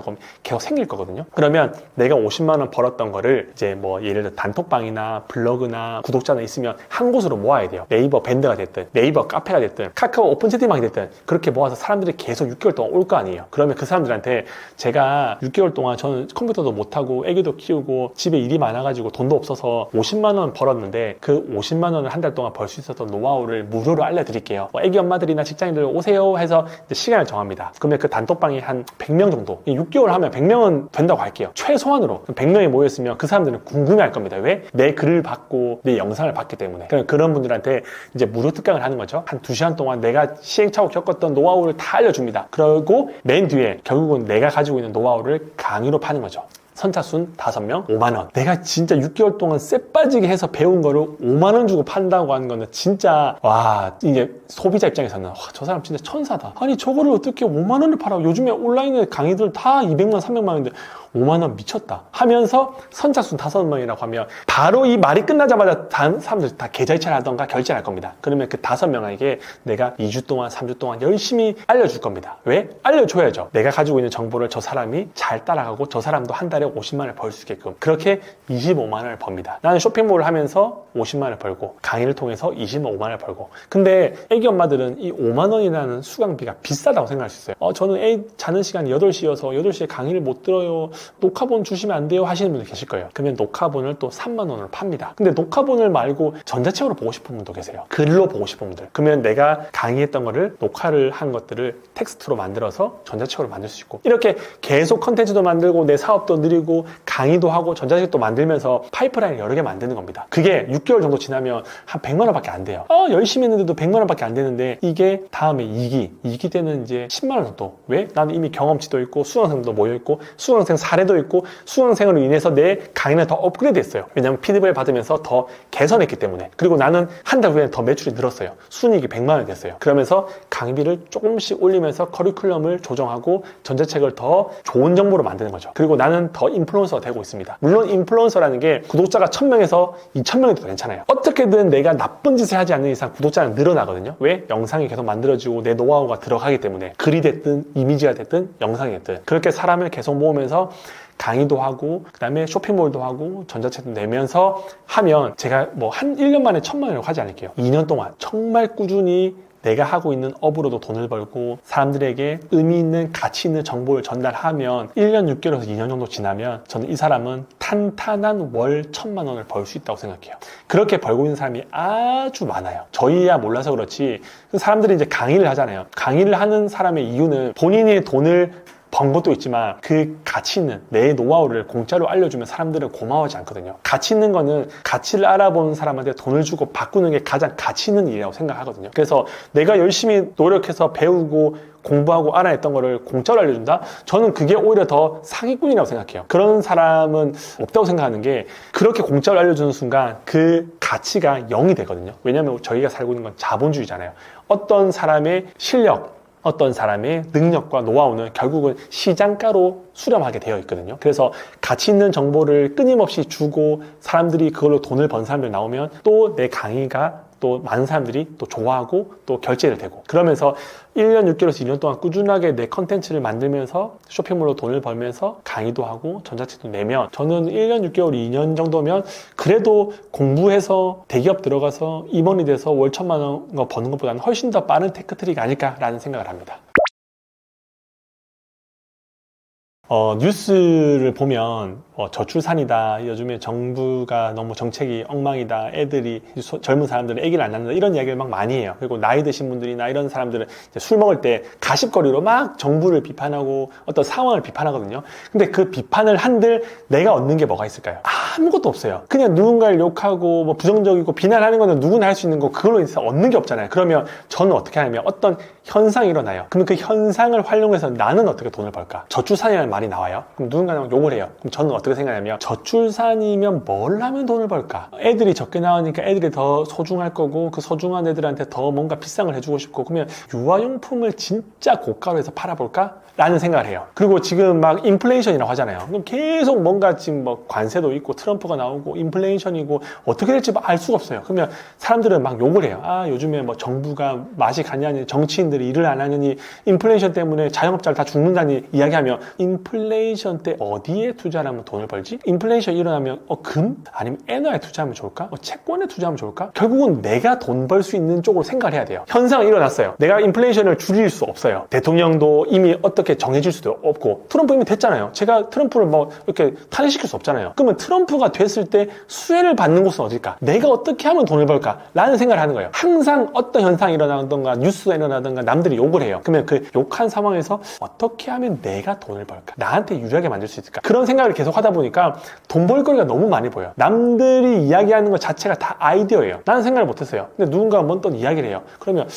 하면 계속 생길 거거든요. 그러면 내가 50만 원 벌었던 거를 이제 뭐 예를 들어 단톡방이나 블로그나 구독자나 있으면 한 곳으로 모아야 돼요. 네이버 밴드가 됐든 네이버 카페가 됐든 카카오 오픈 채팅방이 됐든 그렇게 모아서 사람들이 계속 6개월 동안 올 거 아니에요. 그러면 그 사람들한테 제가 6개월 동안 저는 컴퓨터도 못하고 애기도 키우고 집에 일이 많아가지고 돈도 없어서 50만 원 벌었는데 그 50만 원을 한 달 동안 벌 수 있었던 노하우를 무료로 알려드릴게요. 뭐 애기 엄마들이나 직장인들 오세요 해서 시간을 정합니다. 그러면 그 단톡방이 한 100명 정도 6개월 하면 100명은 된다고 할게요. 최소한으로 100명이 모였으면 그 사람들은 궁금해할 겁니다. 왜? 내 글을 받고 내 영상을 봤기 때문에. 그런 분들한테 이제 무료 특강을 하는 거죠. 한 2시간 동안 내가 시행착오 겪었던 노하우를 다 알려줍니다. 그리고 맨 뒤에 결국은 내가 가지고 있는 노하우를 강의로 파는 거죠. 선착순 5명 5만 원. 내가 진짜 6개월 동안 쎄 빠지게 해서 배운 거를 5만 원 주고 판다고 하는 거는 진짜 와, 이제 소비자 입장에서는 와, 저 사람 진짜 천사다. 아니 저거를 어떻게 5만 원을 팔아? 요즘에 온라인에 강의들 다 200만 300만 원인데 5만 원 미쳤다 하면서 선착순 5명이라고 하면 바로 이 말이 끝나자마자 다른 사람들 다 계좌이체를 하던가 결제를 할 겁니다. 그러면 그 5명에게 내가 2주 동안 3주 동안 열심히 알려줄 겁니다. 왜? 알려줘야죠. 내가 가지고 있는 정보를 저 사람이 잘 따라가고 저 사람도 한 달에 50만 원을 벌 수 있게끔. 그렇게 25만 원을 벌입니다. 나는 쇼핑몰을 하면서 50만 원을 벌고 강의를 통해서 25만 원을 벌고. 근데 애기 엄마들은 이 5만 원이라는 수강비가 비싸다고 생각할 수 있어요. 저는 애 자는 시간이 8시여서 8시에 강의를 못 들어요. 녹화본 주시면 안 돼요 하시는 분들 계실 거예요. 그러면 녹화본을 또 3만 원으로 팝니다. 근데 녹화본을 말고 전자책으로 보고 싶은 분도 계세요. 글로 보고 싶은 분들. 그러면 내가 강의했던 거를 녹화를 한 것들을 텍스트로 만들어서 전자책으로 만들 수 있고 이렇게 계속 컨텐츠도 만들고 내 사업도 늘리고 만들고 강의도 하고 전자책도 만들면서 파이프라인을 여러 개 만드는 겁니다. 그게 6개월 정도 지나면 한 100만 원밖에 안 돼요. 열심히 했는데도 100만 원밖에 안 되는데 이게 다음에 2기 때는 이제 10만 원 정도. 왜? 나는 이미 경험치도 있고 수강생도 모여있고 수강생 사례도 있고 수강생으로 인해서 내 강의는 더 업그레이드 했어요. 왜냐면 피드백을 받으면서 더 개선했기 때문에. 그리고 나는 한 달 후에 더 매출이 늘었어요. 순이익이 100만 원이 됐어요. 그러면서 강의비를 조금씩 올리면서 커리큘럼을 조정하고 전자책을 더 좋은 정보로 만드는 거죠. 그리고 나는 더 인플루언서가 되고 있습니다. 물론 인플루언서라는 게 구독자가 1000명에서 2000명이 더 괜찮아요. 어떻게든 내가 나쁜 짓을 하지 않는 이상 구독자는 늘어나거든요. 왜? 영상이 계속 만들어지고 내 노하우가 들어가기 때문에. 글이 됐든 이미지가 됐든 영상이 됐든 그렇게 사람을 계속 모으면서 강의도 하고 그 다음에 쇼핑몰도 하고 전자책도 내면서 하면 제가 뭐 한 1년 만에 1000만 원을 하지 않을게요. 2년 동안 정말 꾸준히 내가 하고 있는 업으로도 돈을 벌고 사람들에게 의미 있는 가치 있는 정보를 전달하면 1년 6개월에서 2년 정도 지나면 저는 이 사람은 탄탄한 월 1000만 원을 벌 수 있다고 생각해요. 그렇게 벌고 있는 사람이 아주 많아요. 저희야 몰라서 그렇지 사람들이 이제 강의를 하잖아요. 강의를 하는 사람의 이유는 본인의 돈을 번 것도 있지만 그 가치 있는 내 노하우를 공짜로 알려주면 사람들은 고마워하지 않거든요. 가치 있는 거는 가치를 알아보는 사람한테 돈을 주고 바꾸는 게 가장 가치 있는 일이라고 생각하거든요. 그래서 내가 열심히 노력해서 배우고 공부하고 알아냈던 거를 공짜로 알려준다? 저는 그게 오히려 더 사기꾼이라고 생각해요. 그런 사람은 없다고 생각하는 게 그렇게 공짜로 알려주는 순간 그 가치가 0이 되거든요. 왜냐하면 저희가 살고 있는 건 자본주의잖아요. 어떤 사람의 실력, 어떤 사람의 능력과 노하우는 결국은 시장가로 수렴하게 되어 있거든요. 그래서 가치 있는 정보를 끊임없이 주고 사람들이 그걸로 돈을 번 사람들 나오면 또 내 강의가 또 많은 사람들이 또 좋아하고 또 결제를 되고 그러면서 1년 6개월에서 2년 동안 꾸준하게 내 컨텐츠를 만들면서 쇼핑몰로 돈을 벌면서 강의도 하고 전자책도 내면 저는 1년 6개월, 2년 정도면 그래도 공부해서 대기업 들어가서 임원이 돼서 월 1000만 원 버는 것보다는 훨씬 더 빠른 테크트릭 아닐까라는 생각을 합니다. 뉴스를 보면 저출산이다, 요즘에 정부가 너무 정책이 엉망이다, 애들이 젊은 사람들은 애기를 안 낳는다 이런 이야기를 막 많이 해요. 그리고 나이 드신 분들이나 이런 사람들은 이제 술 먹을 때 가십거리로 막 정부를 비판하고 어떤 상황을 비판하거든요. 근데 그 비판을 한들 내가 얻는 게 뭐가 있을까요? 아무것도 없어요. 그냥 누군가를 욕하고 뭐 부정적이고 비난하는 거는 누구나 할 수 있는 거 그걸로 인해서 얻는 게 없잖아요. 그러면 저는 어떻게 하냐면 어떤 현상이 일어나요. 그러면 그 현상을 활용해서 나는 어떻게 돈을 벌까? 저출산이라는 말이 나와요. 그럼 누군가는 욕을 해요. 그럼 저는 어떻게 생각하냐면 저출산이면 뭘 하면 돈을 벌까? 애들이 적게 나오니까 애들이 더 소중할 거고 그 소중한 애들한테 더 뭔가 비싼 걸 해주고 싶고 그러면 유아용품을 진짜 고가로 해서 팔아볼까? 라는 생각을 해요. 그리고 지금 막 인플레이션이라고 하잖아요. 그럼 계속 뭔가 지금 뭐 관세도 있고 트럼프가 나오고 인플레이션이고 어떻게 될지 알 수가 없어요. 그러면 사람들은 막 욕을 해요. 요즘에 뭐 정부가 맛이 갔냐니 정치인들이 일을 안 하느니 인플레이션 때문에 자영업자를 다 죽는다니 이야기하면 인플레이션 때 어디에 투자를 하면 돈을 벌지? 인플레이션 일어나면 금? 아니면 엔화에 투자하면 좋을까? 채권에 투자하면 좋을까? 결국은 내가 돈 벌 수 있는 쪽으로 생각을 해야 돼요. 현상은 일어났어요. 내가 인플레이션을 줄일 수 없어요. 대통령도 이미 어떻게 정해질 수도 없고 트럼프 이미 됐잖아요. 제가 트럼프를 뭐 이렇게 탄핵시킬 수 없잖아요. 그러면 트럼프가 됐을 때 수혜를 받는 곳은 어딜까? 내가 어떻게 하면 돈을 벌까? 라는 생각을 하는 거예요. 항상 어떤 현상이 일어나던가 뉴스가 일어나던가 남들이 욕을 해요. 그러면 그 욕한 상황에서 어떻게 하면 내가 돈을 벌까? 나한테 유리하게 만들 수 있을까? 그런 생각을 계속 하다 보니까 돈 벌거리가 너무 많이 보여요. 남들이 이야기하는 것 자체가 다 아이디어예요. 나는 생각을 못했어요. 근데 누군가가 먼 이야기를 해요. 그러면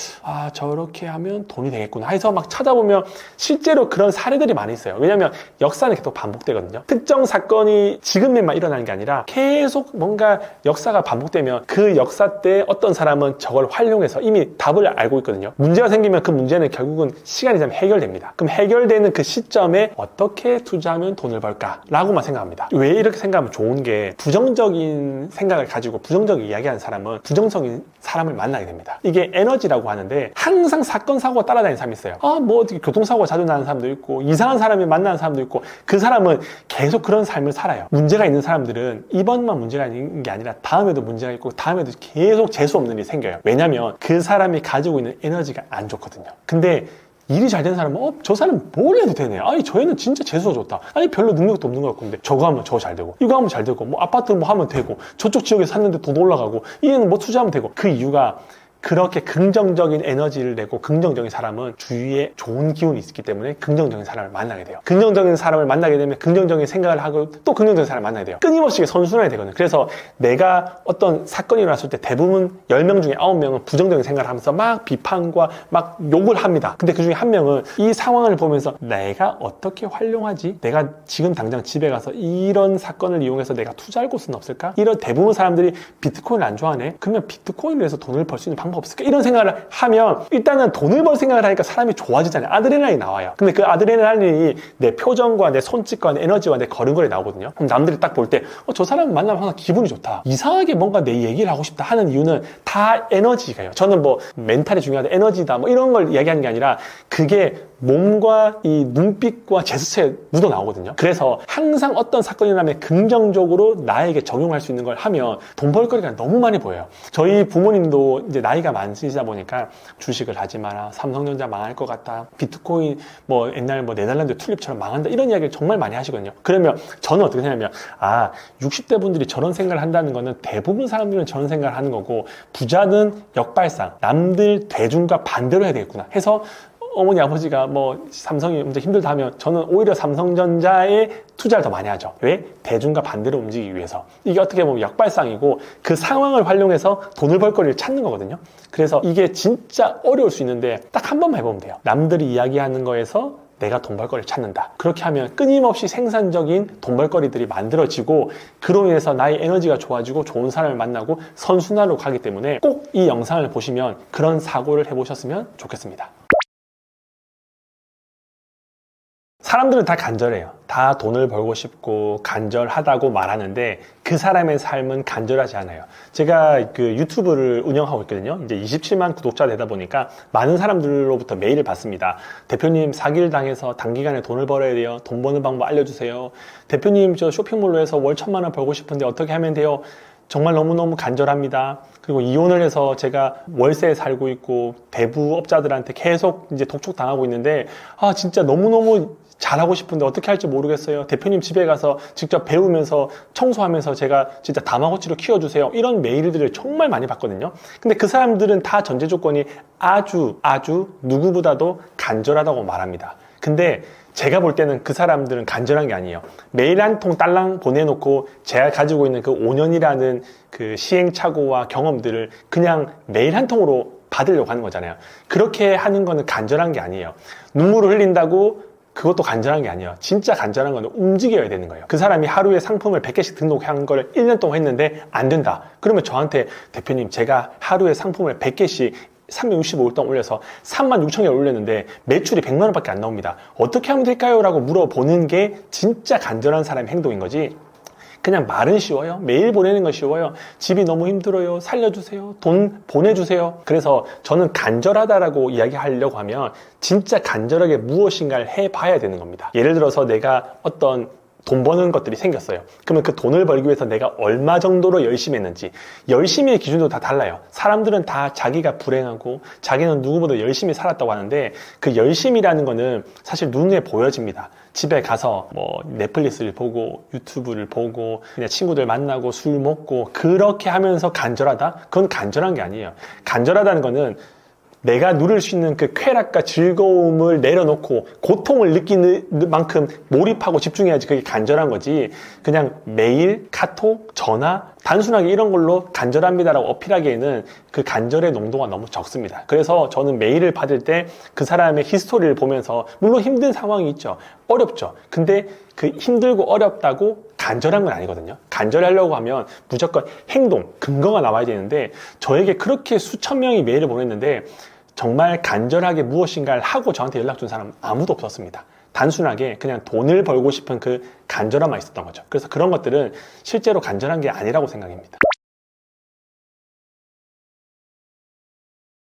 저렇게 하면 돈이 되겠구나 해서 막 찾아보면 실제로 그런 사례들이 많이 있어요. 왜냐하면 역사는 계속 반복되거든요. 특정 사건이 지금에만 일어나는 게 아니라 계속 뭔가 역사가 반복되면 그 역사 때 어떤 사람은 저걸 활용해서 이미 답을 알고 있거든요. 문제가 생기면 그 문제는 결국은 시간이 지나면 해결됩니다. 그럼 해결되는 그 시점에 어떻게 투자하면 돈을 벌까? 라고만 생각합니다. 왜 이렇게 생각하면 좋은 게 부정적인 생각을 가지고 부정적인 이야기하는 사람은 부정적인 사람을 만나게 됩니다. 이게 에너지라고 하는데 항상 사건, 사고가 따라다니는 사람이 있어요. 뭐 어떻게 교통사고가 자주 나는 사람도 있고 이상한 사람이 만나는 사람도 있고 그 사람은 계속 그런 삶을 살아요. 문제가 있는 사람들은 이번만 문제가 있는 게 아니라 다음에도 문제가 있고 다음에도 계속 재수 없는 일이 생겨요. 왜냐면 그 사람이 가지고 있는 에너지가 안 좋거든요. 근데 일이 잘 되는 사람은 저 사람 뭘 해도 되네. 저 애는 진짜 재수가 좋다. 별로 능력도 없는 것 같은데 저거 하면 저거 잘 되고 이거 하면 잘 되고 뭐 아파트 뭐 하면 되고 저쪽 지역에 샀는데 돈 올라가고 이 애는 뭐 투자하면 되고 그 이유가 그렇게 긍정적인 에너지를 내고 긍정적인 사람은 주위에 좋은 기운이 있기 때문에 긍정적인 사람을 만나게 돼요. 긍정적인 사람을 만나게 되면 긍정적인 생각을 하고 또 긍정적인 사람을 만나게 돼요. 끊임없이 선순환이 되거든요. 그래서 내가 어떤 사건이 일어났을 때 대부분 10명 중에 9명은 부정적인 생각을 하면서 막 비판과 막 욕을 합니다. 근데 그 중에 한 명은 이 상황을 보면서 내가 어떻게 활용하지? 내가 지금 당장 집에 가서 이런 사건을 이용해서 내가 투자할 곳은 없을까? 이런 대부분 사람들이 비트코인을 안 좋아하네? 그러면 비트코인을 해서 돈을 벌 수 있는 방법 없을까? 이런 생각을 하면 일단은 돈을 벌 생각을 하니까 사람이 좋아지잖아요. 아드레날린이 나와요. 근데 그 아드레날린이 내 표정과 내 손짓과 내 에너지와 내 걸음걸이에 나오거든요. 그럼 남들이 딱 볼 때 저 사람 만나면 항상 기분이 좋다. 이상하게 뭔가 내 얘기를 하고 싶다 하는 이유는 다 에너지가요. 저는 뭐 멘탈이 중요하다, 에너지다 뭐 이런 걸 이야기하는 게 아니라 그게 몸과 이 눈빛과 제스처에 묻어 나오거든요. 그래서 항상 어떤 사건이 일어나면 긍정적으로 나에게 적용할 수 있는 걸 하면 돈 벌 거리가 너무 많이 보여요. 저희 부모님도 이제 나이가 많으시다 보니까 주식을 하지 마라, 삼성전자 망할 것 같다, 비트코인 뭐 옛날 뭐 네덜란드 튤립처럼 망한다, 이런 이야기를 정말 많이 하시거든요. 그러면 저는 어떻게 생각하면 60대 분들이 저런 생각을 한다는 거는 대부분 사람들은 저런 생각을 하는 거고, 부자는 역발상 남들 대중과 반대로 해야 되겠구나 해서 어머니 아버지가 뭐 삼성이 엄청 힘들다 하면 저는 오히려 삼성전자에 투자를 더 많이 하죠. 왜? 대중과 반대로 움직이기 위해서. 이게 어떻게 보면 역발상이고 그 상황을 활용해서 돈을 벌 거리를 찾는 거거든요. 그래서 이게 진짜 어려울 수 있는데 딱 한 번만 해보면 돼요. 남들이 이야기하는 거에서 내가 돈 벌거리를 찾는다. 그렇게 하면 끊임없이 생산적인 돈 벌거리들이 만들어지고, 그로 인해서 나의 에너지가 좋아지고 좋은 사람을 만나고 선순환으로 가기 때문에 꼭 이 영상을 보시면 그런 사고를 해보셨으면 좋겠습니다. 사람들은 다 간절해요. 다 돈을 벌고 싶고 간절하다고 말하는데 그 사람의 삶은 간절하지 않아요. 제가 그 유튜브를 운영하고 있거든요. 이제 27만 구독자 되다 보니까 많은 사람들로부터 메일을 받습니다. 대표님, 사기를 당해서 단기간에 돈을 벌어야 돼요. 돈 버는 방법 알려주세요. 대표님, 저 쇼핑몰로 해서 월 1,000만 원 벌고 싶은데 어떻게 하면 돼요? 정말 너무너무 간절합니다. 그리고 이혼을 해서 제가 월세에 살고 있고 대부업자들한테 계속 이제 독촉당하고 있는데 진짜 너무너무 잘하고 싶은데 어떻게 할지 모르겠어요. 대표님 집에 가서 직접 배우면서 청소하면서 제가 진짜 다마고치로 키워주세요. 이런 메일들을 정말 많이 받거든요. 근데 그 사람들은 다 전제 조건이 아주 누구보다도 간절하다고 말합니다. 근데 제가 볼 때는 그 사람들은 간절한 게 아니에요. 메일 한 통 딸랑 보내놓고 제가 가지고 있는 그 5년이라는 그 시행착오와 경험들을 그냥 메일 한 통으로 받으려고 하는 거잖아요. 그렇게 하는 거는 간절한 게 아니에요. 눈물을 흘린다고 그것도 간절한 게 아니에요. 진짜 간절한 건 움직여야 되는 거예요. 그 사람이 하루에 상품을 100개씩 등록한 걸 1년 동안 했는데 안 된다. 그러면 저한테 대표님, 제가 하루에 상품을 100개씩 365일 동안 올려서 36,000개를 올렸는데 매출이 100만 원밖에 안 나옵니다. 어떻게 하면 될까요? 라고 물어보는 게 진짜 간절한 사람의 행동인 거지. 그냥 말은 쉬워요. 메일 보내는 건 쉬워요. 집이 너무 힘들어요. 살려주세요. 돈 보내주세요. 그래서 저는 간절하다라고 이야기하려고 하면 진짜 간절하게 무엇인가를 해봐야 되는 겁니다. 예를 들어서 내가 어떤 돈 버는 것들이 생겼어요. 그러면 그 돈을 벌기 위해서 내가 얼마 정도로 열심히 했는지, 열심히의 기준도 다 달라요. 사람들은 다 자기가 불행하고 자기는 누구보다 열심히 살았다고 하는데 그 열심이라는 거는 사실 눈에 보여집니다. 집에 가서 뭐 넷플릭스를 보고 유튜브를 보고 그냥 친구들 만나고 술 먹고 그렇게 하면서 간절하다? 그건 간절한 게 아니에요. 간절하다는 거는 내가 누릴 수 있는 그 쾌락과 즐거움을 내려놓고 고통을 느끼는 만큼 몰입하고 집중해야지 그게 간절한 거지. 그냥 메일, 카톡, 전화 단순하게 이런 걸로 간절합니다라고 어필하기에는 그 간절의 농도가 너무 적습니다. 그래서 저는 메일을 받을 때 그 사람의 히스토리를 보면서 물론 힘든 상황이 있죠. 어렵죠. 근데 그 힘들고 어렵다고 간절한 건 아니거든요. 간절하려고 하면 무조건 행동, 근거가 나와야 되는데 저에게 그렇게 수천 명이 메일을 보냈는데 정말 간절하게 무엇인가를 하고 저한테 연락 준 사람은 아무도 없었습니다. 단순하게 그냥 돈을 벌고 싶은 그 간절함만 있었던 거죠. 그래서 그런 것들은 실제로 간절한 게 아니라고 생각합니다.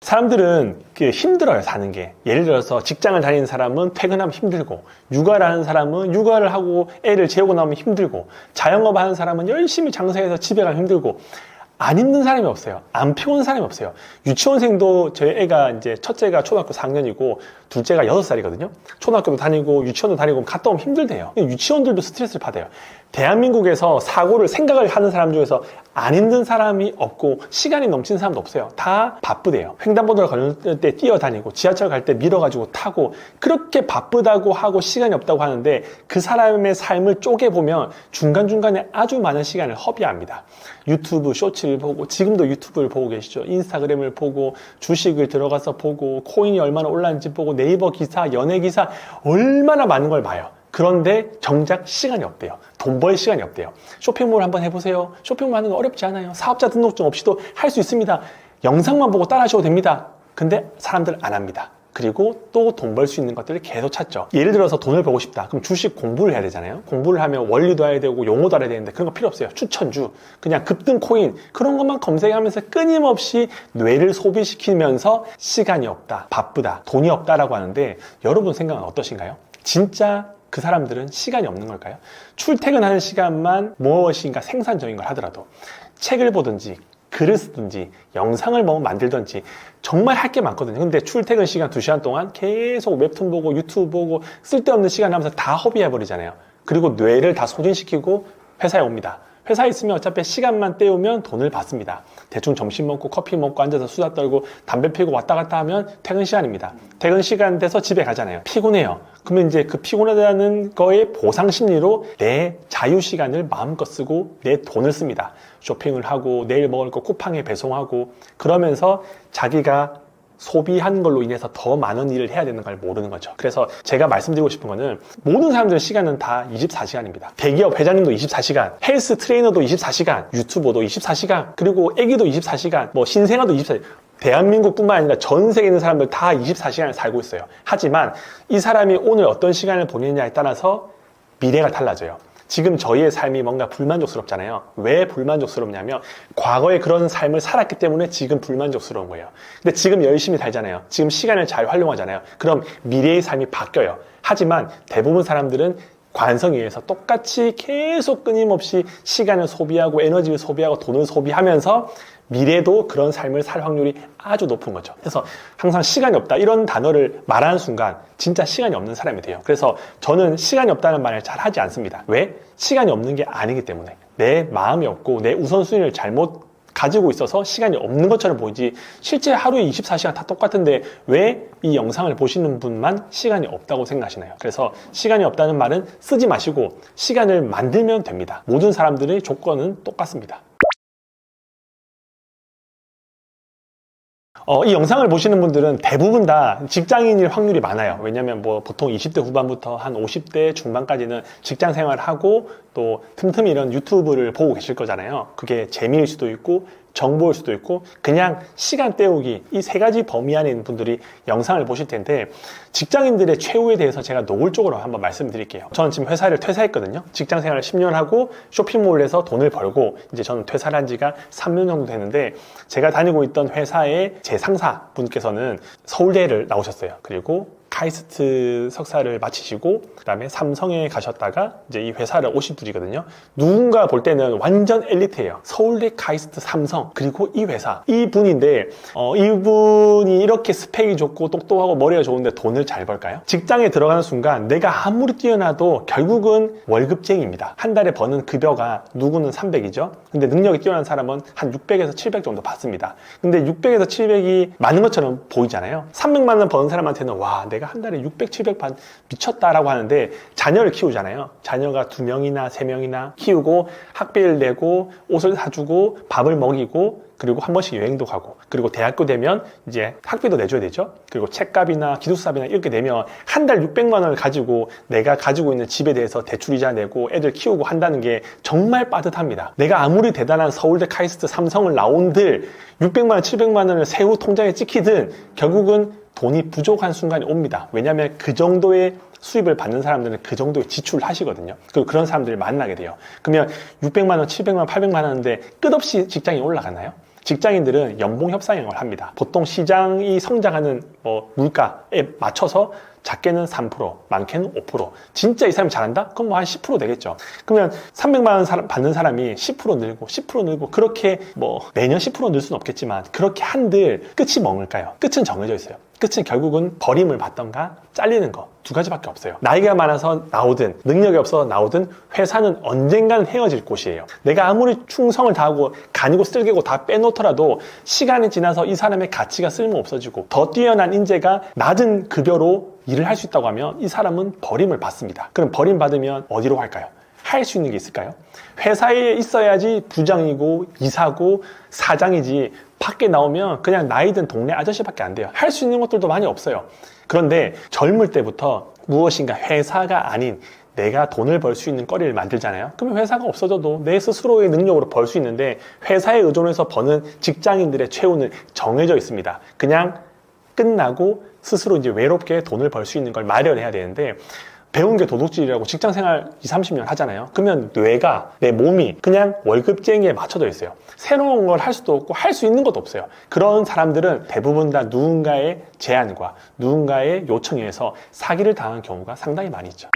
사람들은 힘들어요, 사는 게. 예를 들어서 직장을 다니는 사람은 퇴근하면 힘들고, 육아를 하는 사람은 육아를 하고 애를 재우고 나오면 힘들고, 자영업 하는 사람은 열심히 장사해서 집에 가면 힘들고, 안 힘든 사람이 없어요. 안 피곤한 사람이 없어요. 유치원생도 저희 애가 이제 첫째가 초등학교 4학년이고 둘째가 6살이거든요. 초등학교도 다니고 유치원도 다니고 갔다 오면 힘들대요. 유치원들도 스트레스를 받아요. 대한민국에서 사고를 생각을 하는 사람 중에서 안 힘든 사람이 없고 시간이 넘치는 사람도 없어요. 다 바쁘대요. 횡단보도를 걸을 때 뛰어다니고 지하철 갈 때 밀어가지고 타고 그렇게 바쁘다고 하고 시간이 없다고 하는데 그 사람의 삶을 쪼개보면 중간중간에 아주 많은 시간을 허비합니다. 유튜브 쇼츠를 보고, 지금도 유튜브를 보고 계시죠. 인스타그램을 보고, 주식을 들어가서 보고, 코인이 얼마나 올랐는지 보고, 네이버 기사, 연예 기사 얼마나 많은 걸 봐요. 그런데 정작 시간이 없대요. 돈 벌 시간이 없대요. 쇼핑몰 한번 해보세요. 쇼핑몰 하는 거 어렵지 않아요. 사업자 등록증 없이도 할 수 있습니다. 영상만 보고 따라 하셔도 됩니다. 근데 사람들 안 합니다. 그리고 또 돈 벌 수 있는 것들을 계속 찾죠. 예를 들어서 돈을 벌고 싶다. 그럼 주식 공부를 해야 되잖아요. 공부를 하면 원리도 알아야 되고 용어도 알아야 되는데 그런 거 필요 없어요. 추천주, 그냥 급등 코인 그런 것만 검색하면서 끊임없이 뇌를 소비시키면서 시간이 없다, 바쁘다, 돈이 없다라고 하는데 여러분 생각은 어떠신가요? 진짜 그 사람들은 시간이 없는 걸까요? 출퇴근하는 시간만 무엇인가 생산적인 걸 하더라도 책을 보든지 글을 쓰든지 영상을 뭐 만들든지 정말 할 게 많거든요. 근데 출퇴근 시간 2시간 동안 계속 웹툰 보고 유튜브 보고 쓸데없는 시간 하면서 다 허비해버리잖아요. 그리고 뇌를 다 소진시키고 회사에 옵니다. 회사에 있으면 어차피 시간만 때우면 돈을 받습니다. 대충 점심 먹고 커피 먹고 앉아서 수다 떨고 담배 피우고 왔다 갔다 하면 퇴근 시간입니다. 퇴근 시간 돼서 집에 가잖아요. 피곤해요. 그러면 이제 그 피곤하다는 거에 보상 심리로 내 자유 시간을 마음껏 쓰고 내 돈을 씁니다. 쇼핑을 하고 내일 먹을 거 쿠팡에 배송하고 그러면서 자기가 소비한 걸로 인해서 더 많은 일을 해야 되는 걸 모르는 거죠. 그래서 제가 말씀드리고 싶은 거는 모든 사람들의 시간은 다 24시간입니다. 대기업 회장님도 24시간, 헬스 트레이너도 24시간, 유튜버도 24시간, 그리고 애기도 24시간, 뭐 신생아도 24시간. 대한민국뿐만 아니라 전 세계에 있는 사람들 다 24시간을 살고 있어요. 하지만 이 사람이 오늘 어떤 시간을 보내느냐에 따라서 미래가 달라져요. 지금 저희의 삶이 뭔가 불만족스럽잖아요. 왜 불만족스럽냐면 과거에 그런 삶을 살았기 때문에 지금 불만족스러운 거예요. 근데 지금 열심히 살잖아요. 지금 시간을 잘 활용하잖아요. 그럼 미래의 삶이 바뀌어요. 하지만 대부분 사람들은 관성에 의해서 똑같이 계속 끊임없이 시간을 소비하고 에너지를 소비하고 돈을 소비하면서 미래도 그런 삶을 살 확률이 아주 높은 거죠. 그래서 항상 시간이 없다 이런 단어를 말하는 순간 진짜 시간이 없는 사람이 돼요. 그래서 저는 시간이 없다는 말을 잘 하지 않습니다. 왜? 시간이 없는 게 아니기 때문에. 내 마음이 없고 내 우선순위를 잘못 가지고 있어서 시간이 없는 것처럼 보이지 실제 하루에 24시간 다 똑같은데 왜 이 영상을 보시는 분만 시간이 없다고 생각하시나요? 그래서 시간이 없다는 말은 쓰지 마시고 시간을 만들면 됩니다. 모든 사람들의 조건은 똑같습니다. 이 영상을 보시는 분들은 대부분 다 직장인일 확률이 많아요. 왜냐면 뭐 보통 20대 후반부터 한 50대 중반까지는 직장 생활을 하고 또 틈틈이 이런 유튜브를 보고 계실 거잖아요. 그게 재미일 수도 있고 정보일 수도 있고 그냥 시간 때우기 이 세 가지 범위 안에 있는 분들이 영상을 보실 텐데 직장인들의 최후에 대해서 제가 노골적으로 한번 말씀드릴게요. 저는 지금 회사를 퇴사했거든요. 직장 생활을 10년 하고 쇼핑몰에서 돈을 벌고 이제 저는 퇴사를 한 지가 3년 정도 됐는데 제가 다니고 있던 회사의 제 상사 분께서는 서울대를 나오셨어요. 그리고 카이스트 석사를 마치시고 그다음에 삼성에 가셨다가 이제 이 회사를 오신 분이거든요. 누군가 볼 때는 완전 엘리트예요. 서울대, 카이스트, 삼성 그리고 이 회사 이 분인데 이분이 이렇게 스펙이 좋고 똑똑하고 머리가 좋은데 돈을 잘 벌까요? 직장에 들어가는 순간 내가 아무리 뛰어나도 결국은 월급쟁이입니다. 한 달에 버는 급여가 누구는 300이죠. 근데 능력이 뛰어난 사람은 한 600에서 700 정도 받습니다. 근데 600에서 700이 많은 것처럼 보이잖아요. 300만 원 버는 사람한테는 와 내가 한 달에 600, 700 미쳤다라고 하는데 자녀를 키우잖아요. 자녀가 2명이나 3명이나 키우고 학비를 내고 옷을 사주고 밥을 먹이고 그리고 한 번씩 여행도 가고 그리고 대학교 되면 이제 학비도 내줘야 되죠. 그리고 책값이나 기숙사비나 이렇게 내면 한 달 600만 원을 가지고 내가 가지고 있는 집에 대해서 대출이자 내고 애들 키우고 한다는 게 정말 빠듯합니다. 내가 아무리 대단한 서울대, 카이스트, 삼성을 나온들 600만 원, 700만 원을 세후 통장에 찍히든 결국은 돈이 부족한 순간이 옵니다. 왜냐하면 그 정도의 수입을 받는 사람들은 그 정도의 지출을 하시거든요. 그리고 그런 사람들을 만나게 돼요. 그러면 600만 원, 700만 원, 800만 원인데 끝없이 직장이 올라가나요? 직장인들은 연봉 협상형을 합니다. 보통 시장이 성장하는 물가에 맞춰서 작게는 3%, 많게는 5%. 진짜 이 사람이 잘한다? 그럼 뭐 한 10% 되겠죠. 그러면 300만 원 받는 사람이 10% 늘고 10% 늘고 그렇게 뭐 매년 10% 늘 수는 없겠지만 그렇게 한들 끝이 뭡니까요? 끝은 정해져 있어요. 끝은 결국은 버림을 받던가 잘리는 거 두 가지밖에 없어요. 나이가 많아서 나오든 능력이 없어서 나오든 회사는 언젠가는 헤어질 곳이에요. 내가 아무리 충성을 다하고 간이고 쓸개고 다 빼놓더라도 시간이 지나서 이 사람의 가치가 쓸모 없어지고 더 뛰어난 인재가 낮은 급여로 일을 할 수 있다고 하면 이 사람은 버림을 받습니다. 그럼 버림받으면 어디로 갈까요? 할 수 있는 게 있을까요? 회사에 있어야지 부장이고 이사고 사장이지 밖에 나오면 그냥 나이 든 동네 아저씨밖에 안 돼요. 할 수 있는 것들도 많이 없어요. 그런데 젊을 때부터 무엇인가 회사가 아닌 내가 돈을 벌 수 있는 거리를 만들잖아요. 그러면 회사가 없어져도 내 스스로의 능력으로 벌 수 있는데 회사에 의존해서 버는 직장인들의 최후는 정해져 있습니다. 그냥 끝나고 스스로 이제 외롭게 돈을 벌 수 있는 걸 마련해야 되는데 배운 게 도둑질이라고 직장 생활 20, 30년 하잖아요. 그러면 뇌가, 내 몸이 그냥 월급쟁이에 맞춰져 있어요. 새로운 걸 할 수도 없고 할 수 있는 것도 없어요. 그런 사람들은 대부분 다 누군가의 제안과 누군가의 요청에 의해서 사기를 당한 경우가 상당히 많이 있죠.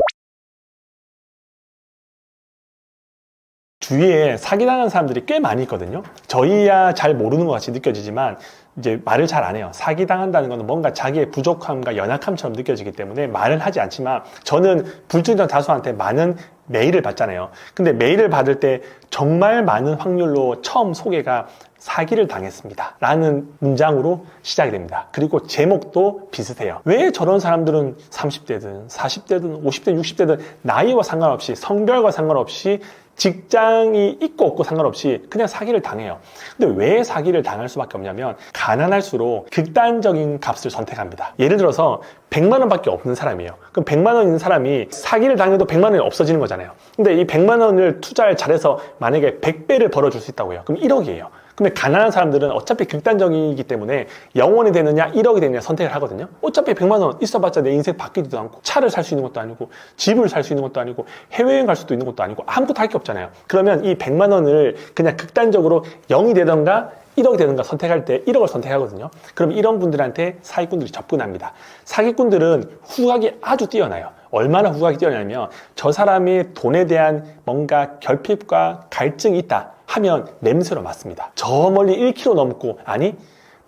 주위에 사기당한 사람들이 꽤 많이 있거든요. 저희야 잘 모르는 것 같이 느껴지지만 이제 말을 잘 안 해요. 사기당한다는 것은 뭔가 자기의 부족함과 연약함처럼 느껴지기 때문에 말을 하지 않지만 저는 불특정 다수한테 많은 메일을 받잖아요. 근데 메일을 받을 때 정말 많은 확률로 처음 소개가 사기를 당했습니다 라는 문장으로 시작이 됩니다. 그리고 제목도 비슷해요. 왜 저런 사람들은 30대든 40대든 50대든 60대든 나이와 상관없이 성별과 상관없이 직장이 있고 없고 상관없이 그냥 사기를 당해요. 근데 왜 사기를 당할 수밖에 없냐면 가난할수록 극단적인 값을 선택합니다. 예를 들어서 100만 원밖에 없는 사람이에요. 그럼 100만 원 있는 사람이 사기를 당해도 100만 원이 없어지는 거잖아요. 근데 이 100만 원을 투자를 잘해서 만약에 100배를 벌어줄 수 있다고 해요. 그럼 1억이에요. 근데 가난한 사람들은 어차피 극단적이기 때문에 0원이 되느냐 1억이 되느냐 선택을 하거든요. 어차피 100만 원 있어봤자 내 인생 바뀌지도 않고 차를 살 수 있는 것도 아니고 집을 살 수 있는 것도 아니고 해외여행 갈 수도 있는 것도 아니고 아무것도 할 게 없잖아요. 그러면 이 100만 원을 그냥 극단적으로 0이 되던가 1억이 되는가 선택할 때 1억을 선택하거든요. 그럼 이런 분들한테 사기꾼들이 접근합니다. 사기꾼들은 후각이 아주 뛰어나요. 얼마나 후각이 뛰어나냐면 저 사람이 돈에 대한 뭔가 결핍과 갈증이 있다 하면 냄새로 맡습니다. 저 멀리 1km 넘고 아니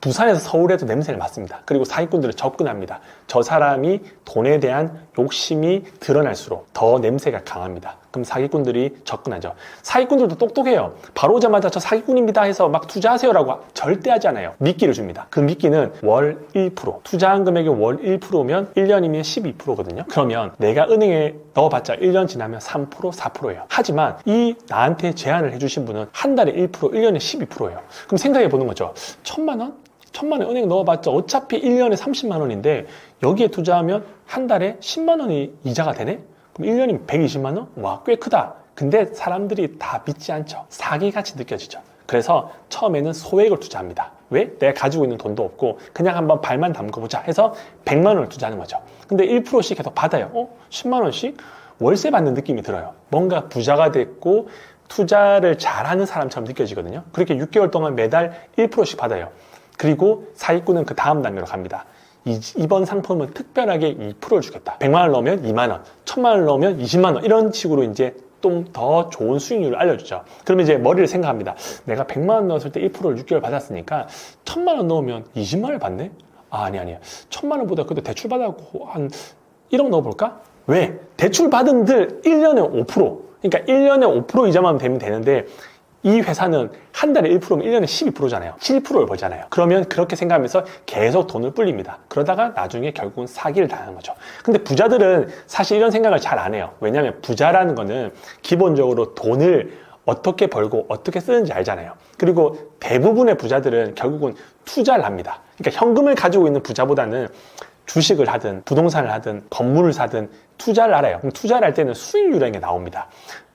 부산에서 서울에도 냄새를 맡습니다. 그리고 사기꾼들은 접근합니다. 저 사람이 돈에 대한 욕심이 드러날수록 더 냄새가 강합니다. 그럼 사기꾼들이 접근하죠. 사기꾼들도 똑똑해요. 바로 오자마자 저 사기꾼입니다 해서 막 투자하세요라고 절대 하지 않아요. 미끼를 줍니다. 그 미끼는 월 1%. 투자한 금액이 월 1%면 1년이면 12%거든요. 그러면 내가 은행에 넣어봤자 1년 지나면 3%, 4%예요. 하지만 이 나한테 제안을 해주신 분은 한 달에 1%, 1년에 12%예요. 그럼 생각해 보는 거죠. 1,000만 원? 1,000만 원 은행 넣어봤자 어차피 1년에 30만 원인데 여기에 투자하면 한 달에 10만 원이 이자가 되네? 그럼 1년이면 120만 원? 와, 꽤 크다. 근데 사람들이 다 믿지 않죠. 사기같이 느껴지죠. 그래서 처음에는 소액을 투자합니다. 왜? 내가 가지고 있는 돈도 없고 그냥 한번 발만 담궈보자 해서 100만 원을 투자하는 거죠. 근데 1%씩 계속 받아요. 10만 원씩? 월세 받는 느낌이 들어요. 뭔가 부자가 됐고 투자를 잘하는 사람처럼 느껴지거든요. 그렇게 6개월 동안 매달 1%씩 받아요. 그리고 사기꾼은 그 다음 단계로 갑니다. 이번 상품은 특별하게 2%를 주겠다. 100만 원 넣으면 2만 원, 1000만 원 넣으면 20만 원 이런 식으로 이제 좀 더 좋은 수익률을 알려주죠. 그러면 이제 머리를 생각합니다. 내가 100만 원 넣었을 때 1%를 6개월 받았으니까 1000만 원 넣으면 20만 원을 받네? 아니야. 1000만 원보다 그래도 대출 받았고 한 1억 넣어볼까? 왜? 대출 받은 들 1년에 5%. 그러니까 1년에 5% 이자만 되면 되는데 이 회사는 한 달에 1%면 1년에 12%잖아요. 7%를 벌잖아요. 그러면 그렇게 생각하면서 계속 돈을 불립니다. 그러다가 나중에 결국은 사기를 당하는 거죠. 근데 부자들은 사실 이런 생각을 잘 안 해요. 왜냐하면 부자라는 거는 기본적으로 돈을 어떻게 벌고 어떻게 쓰는지 알잖아요. 그리고 대부분의 부자들은 결국은 투자를 합니다. 그러니까 현금을 가지고 있는 부자보다는 주식을 하든 부동산을 하든 건물을 사든 투자를 알아요. 그럼 투자를 할 때는 수익률이라는 게 나옵니다.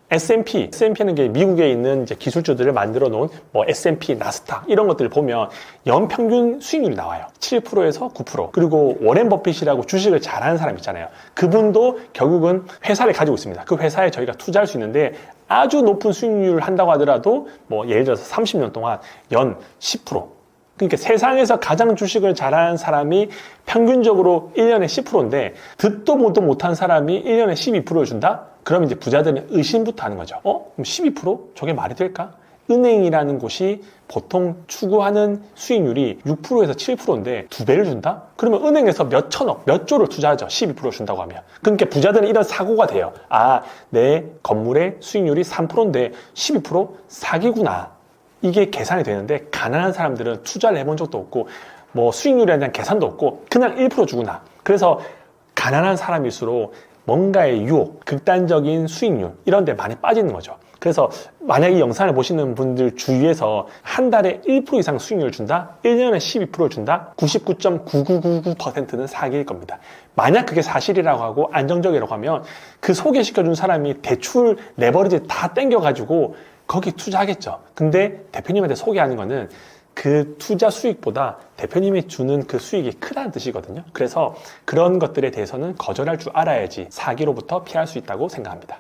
S&P는 게 미국에 있는 이제 기술주들을 만들어 놓은 뭐 S&P, 나스닥 이런 것들을 보면 연평균 수익률이 나와요. 7%에서 9%. 그리고 워렌 버핏이라고 주식을 잘하는 사람 있잖아요. 그분도 결국은 회사를 가지고 있습니다. 그 회사에 저희가 투자할 수 있는데 아주 높은 수익률을 한다고 하더라도 뭐 예를 들어서 30년 동안 연 10%. 그러니까 세상에서 가장 주식을 잘하는 사람이 평균적으로 1년에 10%인데 듣도 보도 못한 사람이 1년에 12%를 준다? 그럼 이제 부자들은 의심부터 하는 거죠. 그럼 12%? 저게 말이 될까? 은행이라는 곳이 보통 추구하는 수익률이 6%에서 7%인데 2배를 준다? 그러면 은행에서 몇 천억, 몇 조를 투자하죠. 12% 준다고 하면. 그러니까 부자들은 이런 사고가 돼요. 아, 내 건물의 수익률이 3%인데 12% 사기구나. 이게 계산이 되는데 가난한 사람들은 투자를 해본 적도 없고 뭐 수익률에 대한 계산도 없고 그냥 1% 주구나. 그래서 가난한 사람일수록 뭔가의 유혹, 극단적인 수익률 이런 데 많이 빠지는 거죠. 그래서 만약 이 영상을 보시는 분들 주위에서 한 달에 1% 이상 수익률을 준다? 1년에 12%를 준다? 99.9999%는 사기일 겁니다. 만약 그게 사실이라고 하고 안정적이라고 하면 그 소개시켜준 사람이 대출 레버리지 다 땡겨가지고 거기 투자하겠죠. 근데 대표님한테 소개하는 거는 그 투자 수익보다 대표님이 주는 그 수익이 크다는 뜻이거든요. 그래서 그런 것들에 대해서는 거절할 줄 알아야지 사기로부터 피할 수 있다고 생각합니다.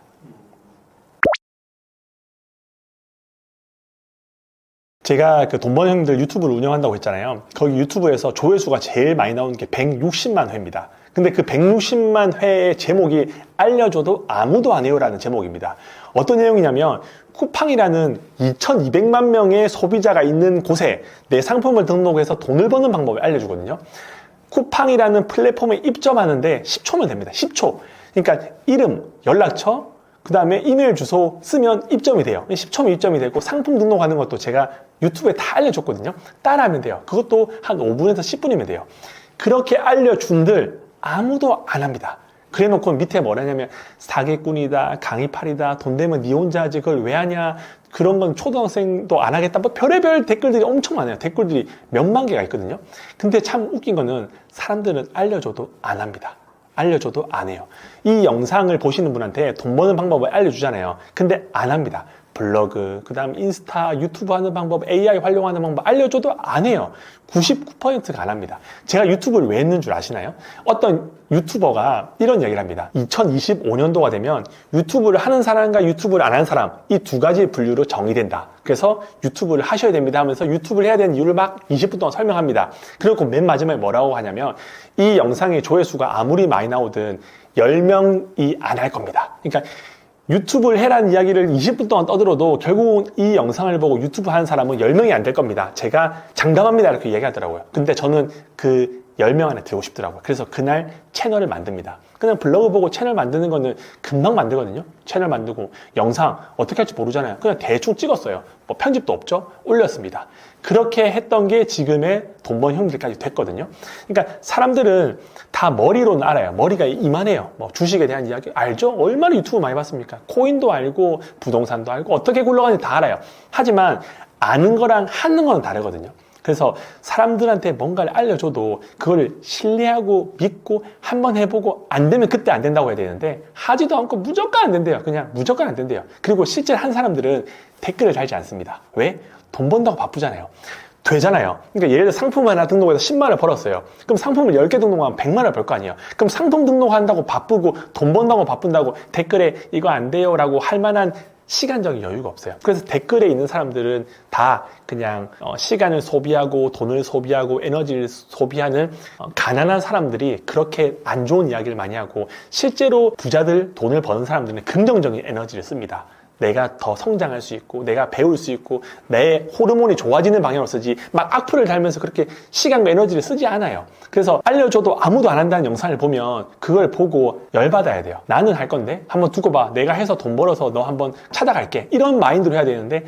제가 그 돈 버는 형들 유튜브를 운영한다고 했잖아요. 거기 유튜브에서 조회수가 제일 많이 나오는 게 160만 회입니다. 근데 그 160만 회의 제목이 알려줘도 아무도 안 해요라는 제목입니다. 어떤 내용이냐면 쿠팡이라는 2200만 명의 소비자가 있는 곳에 내 상품을 등록해서 돈을 버는 방법을 알려주거든요. 쿠팡이라는 플랫폼에 입점하는데 10초면 됩니다. 10초. 그러니까 이름, 연락처, 그 다음에 이메일 주소 쓰면 입점이 돼요. 10초면 입점이 되고 상품 등록하는 것도 제가 유튜브에 다 알려줬거든요. 따라하면 돼요. 그것도 한 5분에서 10분이면 돼요. 그렇게 알려준들 아무도 안 합니다. 그래 놓고 밑에 뭐라냐면 사기꾼이다, 강의팔이다, 돈 되면 니 혼자 하지 그걸 왜 하냐, 그런 건 초등학생도 안 하겠다, 뭐 별의별 댓글들이 엄청 많아요. 댓글들이 몇만 개가 있거든요. 근데 참 웃긴 거는 사람들은 알려줘도 안 합니다. 알려줘도 안 해요. 이 영상을 보시는 분한테 돈 버는 방법을 알려주잖아요. 근데 안 합니다. 블로그, 그 다음 인스타, 유튜브 하는 방법, AI 활용하는 방법 알려줘도 안 해요. 99%가 안 합니다. 제가 유튜브를 왜 했는 줄 아시나요? 어떤 유튜버가 이런 얘기를 합니다. 2025년도가 되면 유튜브를 하는 사람과 유튜브를 안 하는 사람, 이 두 가지 분류로 정의된다. 그래서 유튜브를 하셔야 됩니다 하면서 유튜브를 해야 되는 이유를 막 20분 동안 설명합니다. 그리고 맨 마지막에 뭐라고 하냐면 이 영상의 조회수가 아무리 많이 나오든 10명이 안 할 겁니다. 그러니까 유튜브를 해라는 이야기를 20분 동안 떠들어도 결국은 이 영상을 보고 유튜브 하는 사람은 10명이 안 될 겁니다. 제가 장담합니다 이렇게 얘기하더라고요. 근데 저는 그 10명 안에 들고 싶더라고요. 그래서 그날 채널을 만듭니다. 그냥 블로그 보고 채널 만드는 거는 금방 만들거든요. 채널 만들고 영상 어떻게 할지 모르잖아요. 그냥 대충 찍었어요. 뭐 편집도 없죠. 올렸습니다. 그렇게 했던 게 지금의 돈 번 형들까지 됐거든요. 그러니까 사람들은 다 머리로는 알아요. 머리가 이만해요. 뭐 주식에 대한 이야기 알죠? 얼마나 유튜브 많이 봤습니까? 코인도 알고 부동산도 알고 어떻게 굴러가는지 다 알아요. 하지만 아는 거랑 하는 건 다르거든요. 그래서 사람들한테 뭔가를 알려줘도 그걸 신뢰하고 믿고 한번 해보고 안 되면 그때 안 된다고 해야 되는데 하지도 않고 무조건 안 된대요. 그냥 무조건 안 된대요. 그리고 실제 한 사람들은 댓글을 달지 않습니다. 왜? 돈 번다고 바쁘잖아요. 되잖아요. 그러니까 예를 들어 상품 하나 등록해서 10만 원을 벌었어요. 그럼 상품을 10개 등록하면 100만 원을 벌 거 아니에요. 그럼 상품 등록한다고 바쁘고 돈 번다고 바쁜다고 댓글에 이거 안 돼요 라고 할 만한 시간적인 여유가 없어요. 그래서 댓글에 있는 사람들은 다 그냥 시간을 소비하고 돈을 소비하고 에너지를 소비하는 가난한 사람들이 그렇게 안 좋은 이야기를 많이 하고 실제로 부자들 돈을 버는 사람들은 긍정적인 에너지를 씁니다. 내가 더 성장할 수 있고 내가 배울 수 있고 내 호르몬이 좋아지는 방향으로 쓰지 막 악플을 달면서 그렇게 시간과 에너지를 쓰지 않아요. 그래서 알려줘도 아무도 안 한다는 영상을 보면 그걸 보고 열받아야 돼요. 나는 할 건데 한번 두고 봐. 내가 해서 돈 벌어서 너 한번 찾아갈게. 이런 마인드로 해야 되는데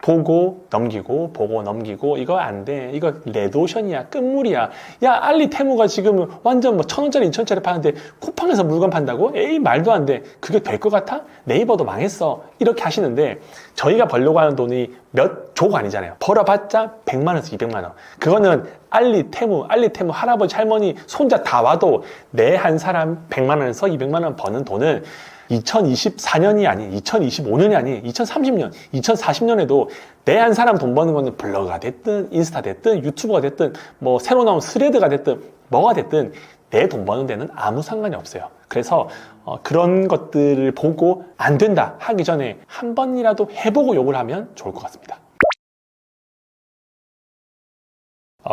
보고 넘기고 보고 넘기고 이거 안 돼. 이거 레드오션이야. 끝물이야. 야 알리테무가 지금 완전 뭐 1,000원짜리 2,000원짜리 파는데 쿠팡에서 물건 판다고? 에이 말도 안 돼. 그게 될 것 같아? 네이버도 망했어. 이렇게 하시는데 저희가 벌려고 하는 돈이 몇 조가 아니잖아요. 벌어봤자 100만 원에서 200만 원. 그거는 알리테무 할아버지 할머니 손자 다 와도 내 한 사람 100만 원에서 200만 원 버는 돈을 2024년이 아닌 2025년이 아닌 2030년, 2040년에도 내 한 사람 돈 버는 거는 블로그가 됐든 인스타 됐든 유튜버가 됐든 뭐 새로 나온 스레드가 됐든 뭐가 됐든 내 돈 버는 데는 아무 상관이 없어요. 그래서 그런 것들을 보고 안 된다 하기 전에 한 번이라도 해보고 욕을 하면 좋을 것 같습니다.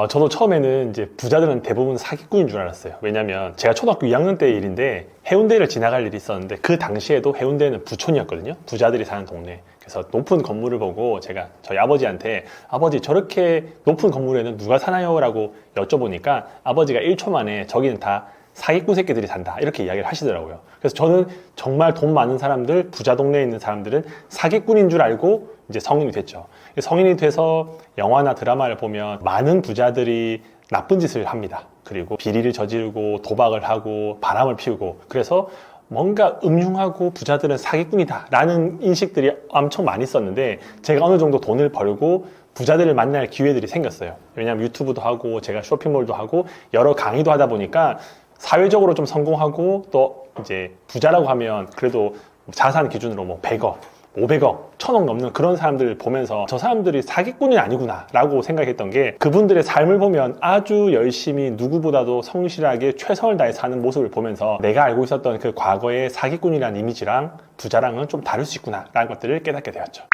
저도 처음에는 이제 부자들은 대부분 사기꾼인 줄 알았어요. 왜냐면 제가 초등학교 2학년 때 일인데 해운대를 지나갈 일이 있었는데 그 당시에도 해운대는 부촌이었거든요. 부자들이 사는 동네. 그래서 높은 건물을 보고 제가 저희 아버지한테 아버지 저렇게 높은 건물에는 누가 사나요? 라고 여쭤보니까 아버지가 1초 만에 저기는 다 사기꾼 새끼들이 산다 이렇게 이야기를 하시더라고요. 그래서 저는 정말 돈 많은 사람들, 부자 동네에 있는 사람들은 사기꾼인 줄 알고 이제 성인이 됐죠. 성인이 돼서 영화나 드라마를 보면 많은 부자들이 나쁜 짓을 합니다. 그리고 비리를 저지르고 도박을 하고 바람을 피우고, 그래서 뭔가 음흉하고 부자들은 사기꾼이다 라는 인식들이 엄청 많이 있었는데, 제가 어느 정도 돈을 벌고 부자들을 만날 기회들이 생겼어요. 왜냐하면 유튜브도 하고 제가 쇼핑몰도 하고 여러 강의도 하다 보니까 사회적으로 좀 성공하고, 또 이제 부자라고 하면 그래도 자산 기준으로 뭐 100억, 500억, 1000억 넘는 그런 사람들을 보면서 저 사람들이 사기꾼이 아니구나 라고 생각했던 게, 그분들의 삶을 보면 아주 열심히 누구보다도 성실하게 최선을 다해 사는 모습을 보면서 내가 알고 있었던 그 과거의 사기꾼이라는 이미지랑 부자랑은 좀 다를 수 있구나 라는 것들을 깨닫게 되었죠.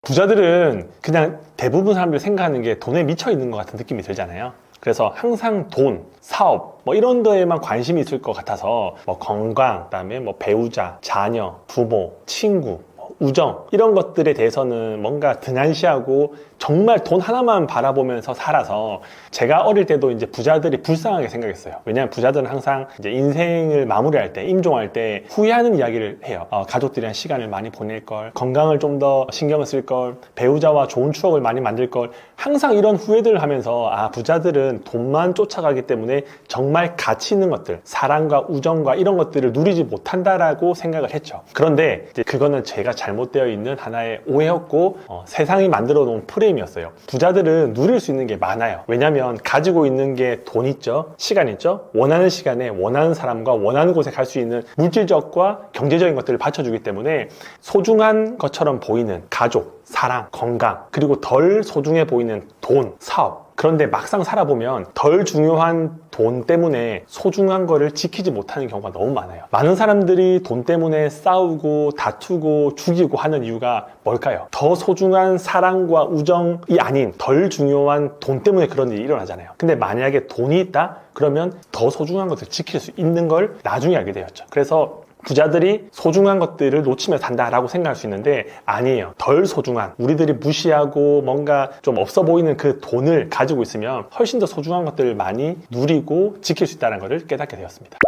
부자들은 그냥 대부분 사람들이 생각하는 게 돈에 미쳐 있는 것 같은 느낌이 들잖아요. 그래서 항상 돈, 사업 뭐 이런 데에만 관심이 있을 것 같아서 뭐 건강, 그다음에 뭐 배우자, 자녀, 부모, 친구, 우정 이런 것들에 대해서는 뭔가 등한시하고 정말 돈 하나만 바라보면서 살아서, 제가 어릴 때도 이제 부자들이 불쌍하게 생각했어요. 왜냐하면 부자들은 항상 이제 인생을 마무리할 때, 임종할 때 후회하는 이야기를 해요. 가족들이랑 시간을 많이 보낼 걸, 건강을 좀 더 신경을 쓸 걸, 배우자와 좋은 추억을 많이 만들 걸, 항상 이런 후회들을 하면서 부자들은 돈만 쫓아가기 때문에 정말 가치 있는 것들, 사랑과 우정과 이런 것들을 누리지 못한다라고 생각을 했죠. 그런데 이제 그거는 제가 잘못되어 있는 하나의 오해였고, 세상이 만들어 놓은 프레임이었어요. 부자들은 누릴 수 있는 게 많아요. 왜냐면 가지고 있는 게 돈 있죠, 시간 있죠, 원하는 시간에 원하는 사람과 원하는 곳에 갈 수 있는 물질적과 경제적인 것들을 받쳐주기 때문에 소중한 것처럼 보이는 가족, 사랑, 건강, 그리고 덜 소중해 보이는 돈, 사업, 그런데 막상 살아보면 덜 중요한 돈 때문에 소중한 거를 지키지 못하는 경우가 너무 많아요. 많은 사람들이 돈 때문에 싸우고 다투고 죽이고 하는 이유가 뭘까요? 더 소중한 사랑과 우정이 아닌 덜 중요한 돈 때문에 그런 일이 일어나잖아요. 근데 만약에 돈이 있다? 그러면 더 소중한 것을 지킬 수 있는 걸 나중에 알게 되었죠. 그래서 부자들이 소중한 것들을 놓치며 산다라고 생각할 수 있는데 아니에요. 덜 소중한, 우리들이 무시하고 뭔가 좀 없어 보이는 그 돈을 가지고 있으면 훨씬 더 소중한 것들을 많이 누리고 지킬 수 있다는 것을 깨닫게 되었습니다.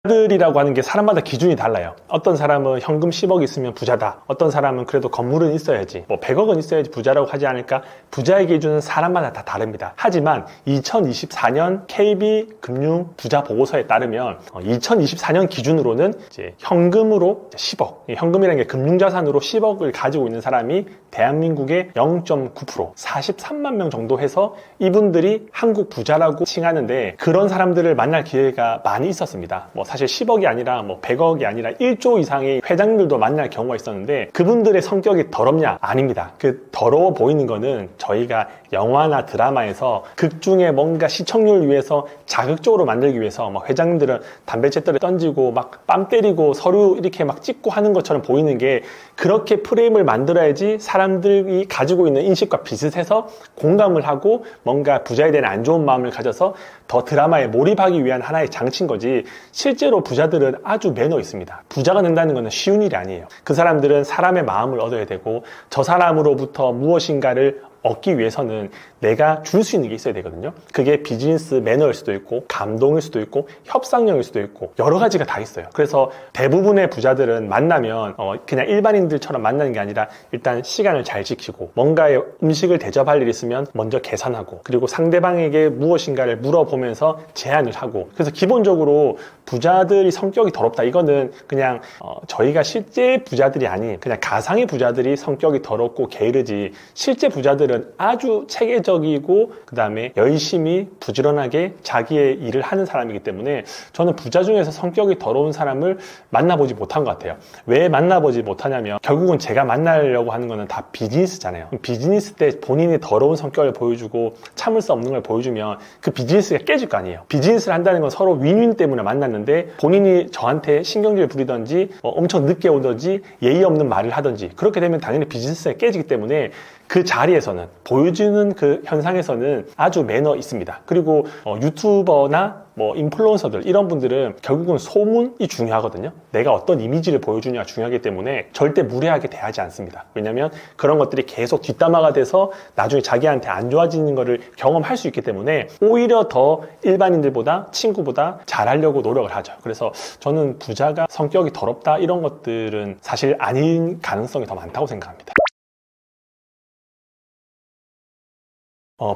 부자들이라고 하는 게 사람마다 기준이 달라요. 어떤 사람은 현금 10억 있으면 부자다, 어떤 사람은 그래도 건물은 있어야지, 뭐 100억은 있어야지 부자라고 하지 않을까. 부자의 기준은 사람마다 다 다릅니다. 하지만 2024년 KB 금융 부자 보고서에 따르면 2024년 기준으로는 이제 현금으로 10억, 현금이라는 게 금융자산으로 10억을 가지고 있는 사람이 대한민국의 0.9%, 43만 명 정도 해서 이분들이 한국 부자라고 칭하는데, 그런 사람들을 만날 기회가 많이 있었습니다. 뭐 사실 10억이 아니라 뭐 100억이 아니라 1조 이상의 회장들도 만날 경우가 있었는데, 그분들의 성격이 더럽냐? 아닙니다. 그 더러워 보이는 거는 저희가 영화나 드라마에서 극 중에 뭔가 시청률 위해서 자극적으로 만들기 위해서 뭐 회장님들은 담배채떨에 던지고 막 뺨 때리고 서류 이렇게 막 찍고 하는 것처럼 보이는 게, 그렇게 프레임을 만들어야지 사람들이 가지고 있는 인식과 비슷해서 공감을 하고 뭔가 부자에 대한 안 좋은 마음을 가져서 더 드라마에 몰입하기 위한 하나의 장치인 거지, 실제로 부자들은 아주 매너 있습니다. 부자가 된다는 것은 쉬운 일이 아니에요. 그 사람들은 사람의 마음을 얻어야 되고, 저 사람으로부터 무엇인가를 얻기 위해서는 내가 줄 수 있는 게 있어야 되거든요. 그게 비즈니스 매너일 수도 있고, 감동일 수도 있고, 협상력일 수도 있고, 여러 가지가 다 있어요. 그래서 대부분의 부자들은 만나면 그냥 일반인들처럼 만나는 게 아니라 일단 시간을 잘 지키고, 뭔가의 음식을 대접할 일 있으면 먼저 계산하고, 그리고 상대방에게 무엇인가를 물어보면서 제안을 하고. 그래서 기본적으로 부자들이 성격이 더럽다, 이거는 그냥 저희가 실제 부자들이 아닌 그냥 가상의 부자들이 성격이 더럽고 게으르지, 실제 부자들은 사람들은 아주 체계적이고 그 다음에 열심히 부지런하게 자기의 일을 하는 사람이기 때문에 저는 부자 중에서 성격이 더러운 사람을 만나보지 못한 것 같아요. 왜 만나보지 못하냐면 결국은 제가 만나려고 하는 거는 다 비즈니스잖아요. 비즈니스 때 본인이 더러운 성격을 보여주고 참을 수 없는 걸 보여주면 그 비즈니스가 깨질 거 아니에요. 비즈니스를 한다는 건 서로 윈윈 때문에 만났는데 본인이 저한테 신경질 부리던지 엄청 늦게 오든지 예의 없는 말을 하든지 그렇게 되면 당연히 비즈니스가 깨지기 때문에 그 자리에서는 보여주는 그 현상에서는 아주 매너 있습니다. 그리고 유튜버나 인플루언서들 이런 분들은 결국은 소문이 중요하거든요. 내가 어떤 이미지를 보여주냐가 중요하기 때문에 절대 무례하게 대하지 않습니다. 왜냐면 그런 것들이 계속 뒷담화가 돼서 나중에 자기한테 안 좋아지는 거를 경험할 수 있기 때문에 오히려 더 일반인들보다 친구보다 잘하려고 노력을 하죠. 그래서 저는 부자가 성격이 더럽다 이런 것들은 사실 아닌 가능성이 더 많다고 생각합니다.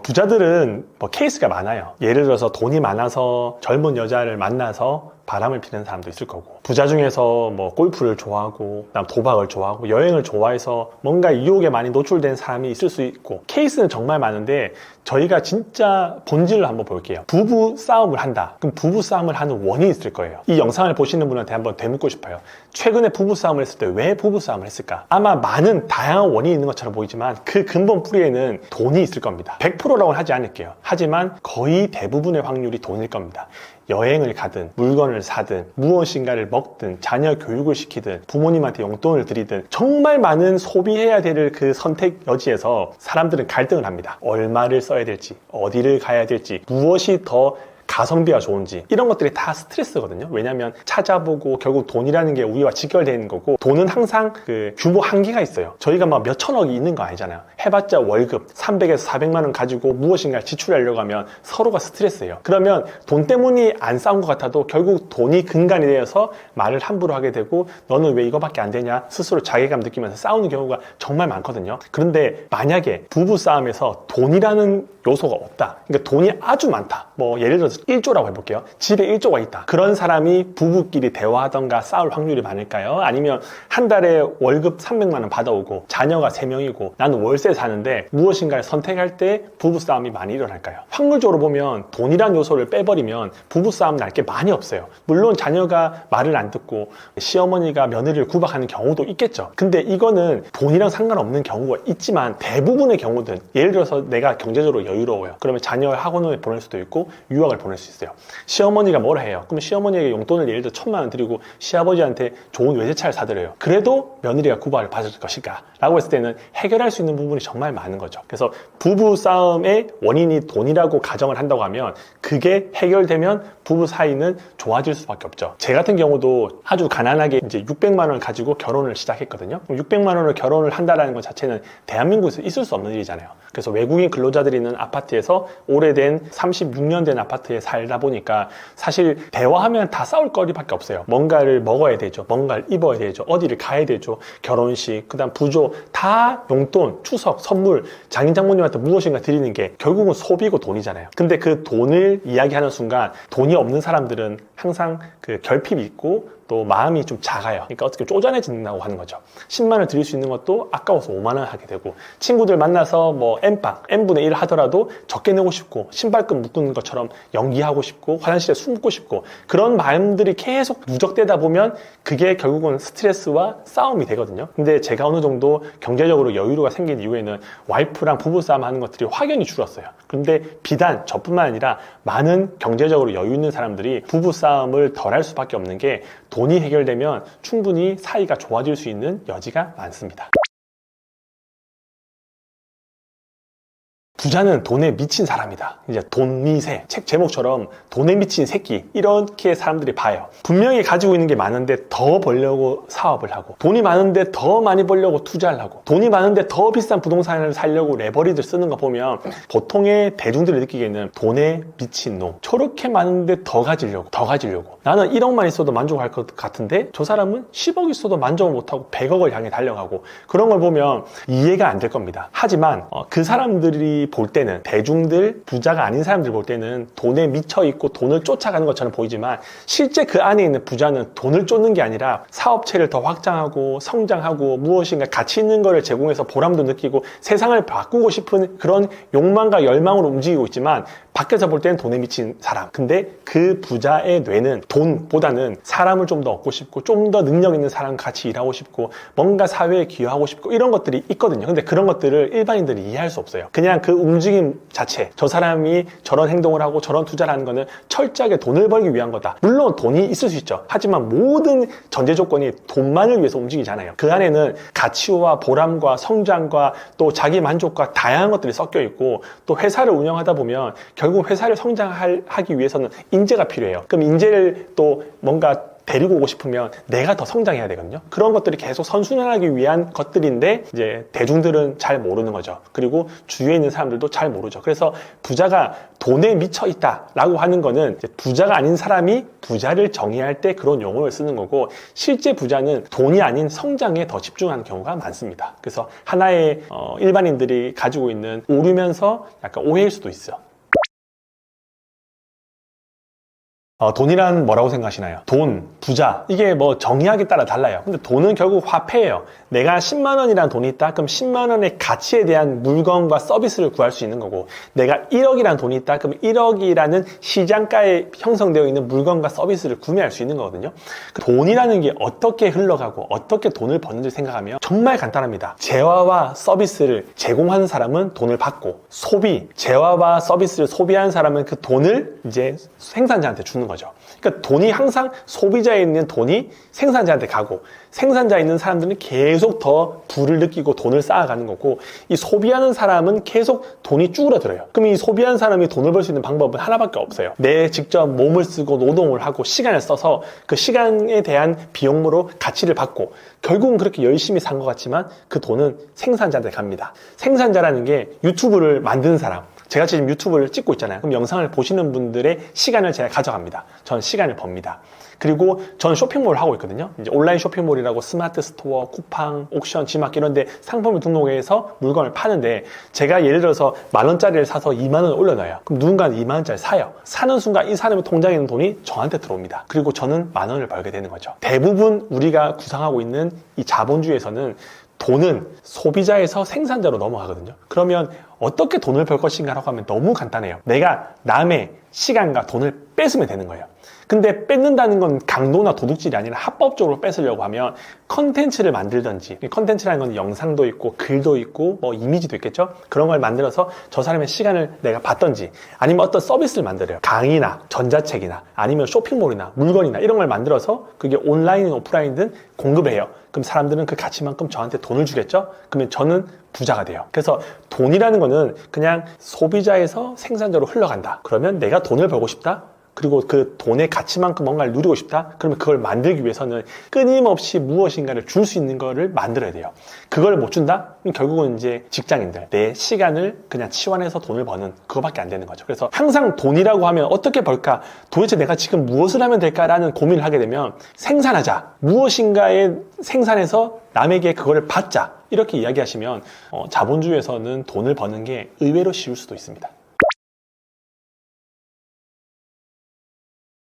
부자들은 케이스가 많아요. 예를 들어서 돈이 많아서 젊은 여자를 만나서 바람을 피는 사람도 있을 거고, 부자 중에서 골프를 좋아하고 그다음 도박을 좋아하고 여행을 좋아해서 뭔가 유혹에 많이 노출된 사람이 있을 수 있고, 케이스는 정말 많은데 저희가 진짜 본질을 한번 볼게요. 부부 싸움을 한다. 그럼 부부 싸움을 하는 원인이 있을 거예요. 이 영상을 보시는 분한테 한번 되묻고 싶어요. 최근에 부부 싸움을 했을 때 왜 부부 싸움을 했을까? 아마 많은 다양한 원인이 있는 것처럼 보이지만 그 근본 뿌리에는 돈이 있을 겁니다. 100%라고는 하지 않을게요. 하지만 거의 대부분의 확률이 돈일 겁니다. 여행을 가든 물건을 사든 무엇인가를 먹든 자녀 교육을 시키든 부모님한테 용돈을 드리든 정말 많은 소비해야 될 그 선택 여지에서 사람들은 갈등을 합니다. 얼마를 써야 될지, 어디를 가야 될지, 무엇이 더 가성비가 좋은지, 이런 것들이 다 스트레스거든요. 왜냐하면 찾아보고 결국 돈이라는 게 우리와 직결되어 있는 거고, 돈은 항상 그 규모 한계가 있어요. 저희가 막 몇 천억이 있는 거 아니잖아요. 해봤자 월급 300에서 400만 원 가지고 무엇인가를 지출하려고 하면 서로가 스트레스예요. 그러면 돈 때문에 안 싸운 것 같아도 결국 돈이 근간이 되어서 말을 함부로 하게 되고, 너는 왜 이거밖에 안 되냐 스스로 자괴감 느끼면서 싸우는 경우가 정말 많거든요. 그런데 만약에 부부 싸움에서 돈이라는 요소가 없다, 그러니까 돈이 아주 많다, 예를 들어서 1조라고 해볼게요. 집에 1조가 있다. 그런 사람이 부부끼리 대화하던가 싸울 확률이 많을까요? 아니면 한 달에 월급 300만 원 받아오고 자녀가 3명이고 나는 월세 사는데 무엇인가를 선택할 때 부부싸움이 많이 일어날까요? 확률적으로 보면 돈이란 요소를 빼버리면 부부싸움 날 게 많이 없어요. 물론 자녀가 말을 안 듣고 시어머니가 며느리를 구박하는 경우도 있겠죠. 근데 이거는 돈이랑 상관없는 경우가 있지만 대부분의 경우는, 예를 들어서 내가 경제적으로 여유로워요. 그러면 자녀를 학원을 보낼 수도 있고 유학을 보낼 수 있어요. 시어머니가 뭐라 해요? 그러면 시어머니에게 용돈을 예를 들어 1,000만 원 드리고 시아버지한테 좋은 외제차를 사드려요. 그래도 며느리가 구박을 받을 것일까? 라고 했을 때는 해결할 수 있는 부분이 정말 많은 거죠. 그래서 부부 싸움의 원인이 돈이라고 가정을 한다고 하면 그게 해결되면 부부 사이는 좋아질 수밖에 없죠. 제 같은 경우도 아주 가난하게 이제 600만 원을 가지고 결혼을 시작했거든요. 600만 원을 결혼을 한다는 것 자체는 대한민국에서 있을 수 없는 일이잖아요. 그래서 외국인 근로자들이 있는 아파트에서 오래된 36년 된 아파트에 살다 보니까 사실 대화하면 다 싸울 거리밖에 없어요. 뭔가를 먹어야 되죠. 뭔가를 입어야 되죠. 어디를 가야 되죠. 결혼식, 그 다음 부조, 다 용돈, 추석, 선물, 장인 장모님한테 무엇인가 드리는 게 결국은 소비고 돈이잖아요. 근데 그 돈을 이야기하는 순간 돈이 없는 사람들은 항상 그 결핍이 있고 또 마음이 좀 작아요. 그러니까 어떻게 쪼잔해진다고 하는 거죠. 10만 원 드릴 수 있는 것도 아까워서 5만 원 하게 되고, 친구들 만나서 N빵, N분의 1 하더라도 적게 내고 싶고, 신발끈 묶는 것처럼 연기하고 싶고, 화장실에 숨고 싶고, 그런 마음들이 계속 누적되다 보면 그게 결국은 스트레스와 싸움이 되거든요. 근데 제가 어느 정도 경제적으로 여유가 생긴 이후에는 와이프랑 부부싸움 하는 것들이 확연히 줄었어요. 근데 비단 저뿐만 아니라 많은 경제적으로 여유 있는 사람들이 부부싸움을 덜 할 수밖에 없는 게, 돈이 해결되면 충분히 사이가 좋아질 수 있는 여지가 많습니다. 부자는 돈에 미친 사람이다. 이제 돈미세, 책 제목처럼 돈에 미친 새끼, 이렇게 사람들이 봐요. 분명히 가지고 있는 게 많은데 더 벌려고 사업을 하고, 돈이 많은데 더 많이 벌려고 투자를 하고, 돈이 많은데 더 비싼 부동산을 사려고 레버리지를 쓰는 거 보면 보통의 대중들이 느끼기에는 돈에 미친 놈, 저렇게 많은데 더 가지려고 나는 1억만 있어도 만족할 것 같은데 저 사람은 10억 있어도 만족을 못하고 100억을 향해 달려가고, 그런 걸 보면 이해가 안 될 겁니다. 하지만 그 사람들이 볼 때는, 대중들, 부자가 아닌 사람들 볼 때는 돈에 미쳐 있고 돈을 쫓아가는 것처럼 보이지만 실제 그 안에 있는 부자는 돈을 쫓는 게 아니라 사업체를 더 확장하고 성장하고 무엇인가 가치 있는 거를 제공해서 보람도 느끼고 세상을 바꾸고 싶은 그런 욕망과 열망으로 움직이고 있지만 밖에서 볼 때는 돈에 미친 사람. 근데 그 부자의 뇌는 돈보다는 사람을 좀 더 얻고 싶고 좀 더 능력 있는 사람과 같이 일하고 싶고 뭔가 사회에 기여하고 싶고 이런 것들이 있거든요. 근데 그런 것들을 일반인들이 이해할 수 없어요. 그냥 그 움직임 자체, 저 사람이 저런 행동을 하고 저런 투자를 하는 거는 철저하게 돈을 벌기 위한 거다. 물론 돈이 있을 수 있죠. 하지만 모든 전제 조건이 돈만을 위해서 움직이잖아요. 그 안에는 가치와 보람과 성장과 또 자기 만족과 다양한 것들이 섞여 있고 또 회사를 운영하다 보면 결국 회사를 성장하기 위해서는 인재가 필요해요. 그럼 인재를 또 뭔가 데리고 오고 싶으면 내가 더 성장해야 되거든요. 그런 것들이 계속 선순환하기 위한 것들인데 이제 대중들은 잘 모르는 거죠. 그리고 주위에 있는 사람들도 잘 모르죠. 그래서 부자가 돈에 미쳐 있다라고 하는 거는 이제 부자가 아닌 사람이 부자를 정의할 때 그런 용어를 쓰는 거고 실제 부자는 돈이 아닌 성장에 더 집중하는 경우가 많습니다. 그래서 하나의 일반인들이 가지고 있는 오류면서 약간 오해일 수도 있어요. 돈이란 뭐라고 생각하시나요? 돈, 부자, 이게 뭐 정의하기에 따라 달라요. 근데 돈은 결국 화폐예요. 내가 10만 원이라는 돈이 있다? 그럼 10만 원의 가치에 대한 물건과 서비스를 구할 수 있는 거고 내가 1억이라는 돈이 있다? 그럼 1억이라는 시장가에 형성되어 있는 물건과 서비스를 구매할 수 있는 거거든요. 돈이라는 게 어떻게 흘러가고 어떻게 돈을 버는지 생각하면 정말 간단합니다. 재화와 서비스를 제공하는 사람은 돈을 받고 소비, 재화와 서비스를 소비하는 사람은 그 돈을 이제 생산자한테 주는 거죠. 그러니까 돈이 항상 소비자에 있는 돈이 생산자한테 가고 생산자에 있는 사람들은 계속 더 부를 느끼고 돈을 쌓아가는 거고 이 소비하는 사람은 계속 돈이 쭈그러들어요. 그럼 이 소비하는 사람이 돈을 벌 수 있는 방법은 하나밖에 없어요. 내 직접 몸을 쓰고 노동을 하고 시간을 써서 그 시간에 대한 비용으로 가치를 받고 결국은 그렇게 열심히 산 것 같지만 그 돈은 생산자한테 갑니다. 생산자라는 게 유튜브를 만드는 사람, 제가 지금 유튜브를 찍고 있잖아요. 그럼 영상을 보시는 분들의 시간을 제가 가져갑니다. 저는 시간을 법니다. 그리고 저는 쇼핑몰을 하고 있거든요. 이제 온라인 쇼핑몰이라고 스마트 스토어, 쿠팡, 옥션, 지마켓 이런 데 상품을 등록해서 물건을 파는데 제가 예를 들어서 10,000원짜리를 사서 20,000원을 올려놔요. 그럼 누군가는 20,000원짜리 사요. 사는 순간 이 사람의 통장에 있는 돈이 저한테 들어옵니다. 그리고 저는 10,000원을 벌게 되는 거죠. 대부분 우리가 구상하고 있는 이 자본주의에서는 돈은 소비자에서 생산자로 넘어가거든요. 그러면 어떻게 돈을 벌 것인가라고 하면 너무 간단해요. 내가 남의 시간과 돈을 뺏으면 되는 거예요. 근데 뺏는다는 건 강도나 도둑질이 아니라 합법적으로 뺏으려고 하면 컨텐츠를 만들든지, 컨텐츠라는 건 영상도 있고 글도 있고 뭐 이미지도 있겠죠. 그런 걸 만들어서 저 사람의 시간을 내가 받든지 아니면 어떤 서비스를 만들어요. 강의나 전자책이나 아니면 쇼핑몰이나 물건이나 이런 걸 만들어서 그게 온라인이든 오프라인이든 공급을 해요. 그럼 사람들은 그 가치만큼 저한테 돈을 주겠죠. 그러면 저는 부자가 돼요. 그래서 돈이라는 거는 그냥 소비자에서 생산자로 흘러간다. 그러면 내가 돈을 벌고 싶다. 그리고 그 돈의 가치만큼 뭔가를 누리고 싶다? 그러면 그걸 만들기 위해서는 끊임없이 무엇인가를 줄 수 있는 거를 만들어야 돼요. 그걸 못 준다? 그럼 결국은 이제 직장인들, 내 시간을 그냥 치환해서 돈을 버는 그거밖에 안 되는 거죠. 그래서 항상 돈이라고 하면 어떻게 벌까? 도대체 내가 지금 무엇을 하면 될까라는 고민을 하게 되면 생산하자. 무엇인가에 생산해서 남에게 그거를 받자. 이렇게 이야기하시면 자본주의에서는 돈을 버는 게 의외로 쉬울 수도 있습니다.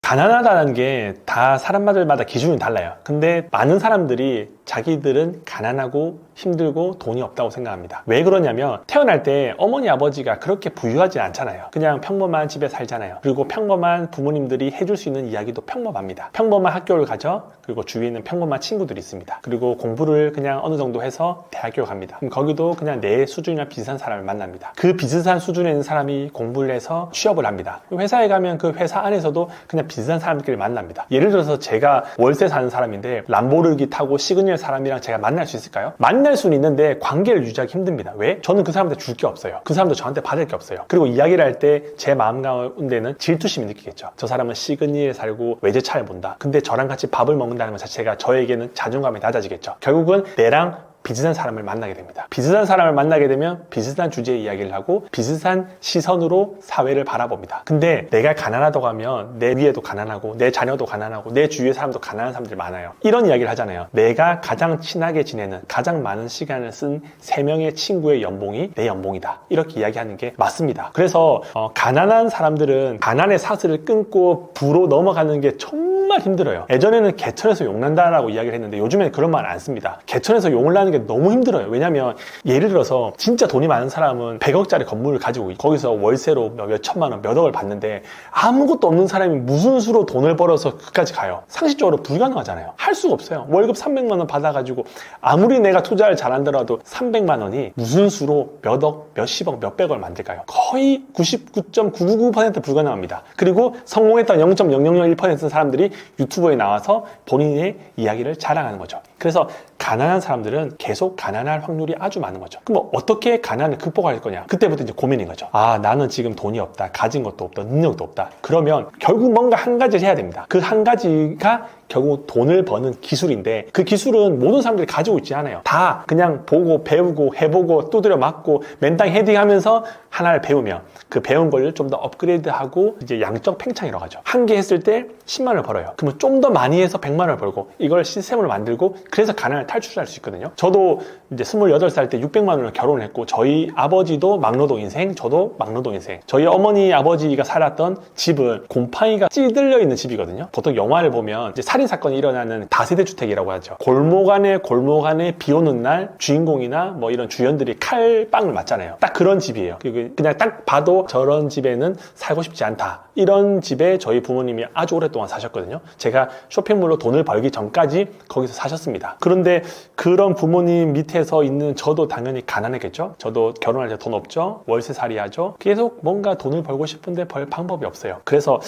가난하다는 게 다 사람마다 기준이 달라요. 근데 많은 사람들이 자기들은 가난하고 힘들고 돈이 없다고 생각합니다. 왜 그러냐면 태어날 때 어머니 아버지가 그렇게 부유하지 않잖아요. 그냥 평범한 집에 살잖아요. 그리고 평범한 부모님들이 해줄 수 있는 이야기도 평범합니다. 평범한 학교를 가죠. 그리고 주위에는 평범한 친구들이 있습니다. 그리고 공부를 그냥 어느 정도 해서 대학교를 갑니다. 그럼 거기도 그냥 내 수준이랑 비슷한 사람을 만납니다. 그 비슷한 수준에 있는 사람이 공부를 해서 취업을 합니다. 회사에 가면 그 회사 안에서도 그냥 비슷한 사람들끼리 만납니다. 예를 들어서 제가 월세 사는 사람인데 람보르기 타고 시그니엘 사람이랑 제가 만날 수 있을까요? 만날 수는 있는데 관계를 유지하기 힘듭니다. 왜? 저는 그 사람한테 줄 게 없어요. 그 사람도 저한테 받을 게 없어요. 그리고 이야기를 할 때 제 마음 가운데는 질투심이 느끼겠죠. 저 사람은 시그니엘에 살고 외제차를 본다. 근데 저랑 같이 밥을 먹는다는 것 자체가 저에게는 자존감이 낮아지겠죠. 결국은 내랑 비슷한 사람을 만나게 됩니다. 비슷한 사람을 만나게 되면 비슷한 주제의 이야기를 하고 비슷한 시선으로 사회를 바라봅니다. 근데 내가 가난하다고 하면 내 위에도 가난하고 내 자녀도 가난하고 내 주위의 사람도 가난한 사람들이 많아요. 이런 이야기를 하잖아요. 내가 가장 친하게 지내는 가장 많은 시간을 쓴 3명의 친구의 연봉이 내 연봉이다. 이렇게 이야기하는 게 맞습니다. 그래서 가난한 사람들은 가난의 사슬을 끊고 부로 넘어가는 게 정말 힘들어요. 예전에는 개천에서 용난다라고 이야기를 했는데 요즘에는 그런 말 안 씁니다. 개천에서 용을 나는 게 너무 힘들어요. 왜냐면 예를 들어서 진짜 돈이 많은 사람은 100억짜리 건물을 가지고 거기서 월세로 몇 천만 원, 몇 억을 받는데 아무것도 없는 사람이 무슨 수로 돈을 벌어서 그까지 가요? 상식적으로 불가능하잖아요. 할 수가 없어요. 월급 300만 원 받아가지고 아무리 내가 투자를 잘한다라도 300만 원이 무슨 수로 몇 억, 몇십억, 몇백억을 만들까요? 거의 99.999% 불가능합니다. 그리고 성공했던 0.0001%의 사람들이 유튜브에 나와서 본인의 이야기를 자랑하는 거죠. 그래서 가난한 사람들은 계속 가난할 확률이 아주 많은 거죠. 그럼 어떻게 가난을 극복할 거냐? 그때부터 이제 고민인 거죠. 나는 지금 돈이 없다. 가진 것도 없다. 능력도 없다. 그러면 결국 뭔가 한 가지를 해야 됩니다. 그 한 가지가 결국 돈을 버는 기술인데 그 기술은 모든 사람들이 가지고 있지 않아요. 다 그냥 보고 배우고 해보고 두드려 맞고 맨땅 헤딩하면서 하나를 배우면 그 배운 걸 좀 더 업그레이드하고 이제 양적 팽창이라고 하죠. 한 개 했을 때 10만 원을 벌어요. 그러면 좀 더 많이 해서 100만 원을 벌고 이걸 시스템으로 만들고 그래서 가난을 탈출할 수 있거든요. 저도 이제 28살 때 600만 원을 결혼을 했고 저희 아버지도 막노동 인생, 저도 막노동 인생. 저희 어머니 아버지가 살았던 집은 곰팡이가 찌들려 있는 집이거든요. 보통 영화를 보면 이제 살인 사건이 일어나는 다세대 주택이라고 하죠. 골목 안에 비 오는 날 주인공이나 뭐 이런 주연들이 칼빵을 맞잖아요. 딱 그런 집이에요. 그냥 딱 봐도 저런 집에는 살고 싶지 않다. 이런 집에 저희 부모님이 아주 오랫동안 사셨거든요. 제가 쇼핑몰로 돈을 벌기 전까지 거기서 사셨습니다. 그런데 그런 부모님 밑에서 있는 저도 당연히 가난했겠죠. 저도 결혼할 때 돈 없죠. 월세살이 하죠. 계속 뭔가 돈을 벌고 싶은데 벌 방법이 없어요. 그래서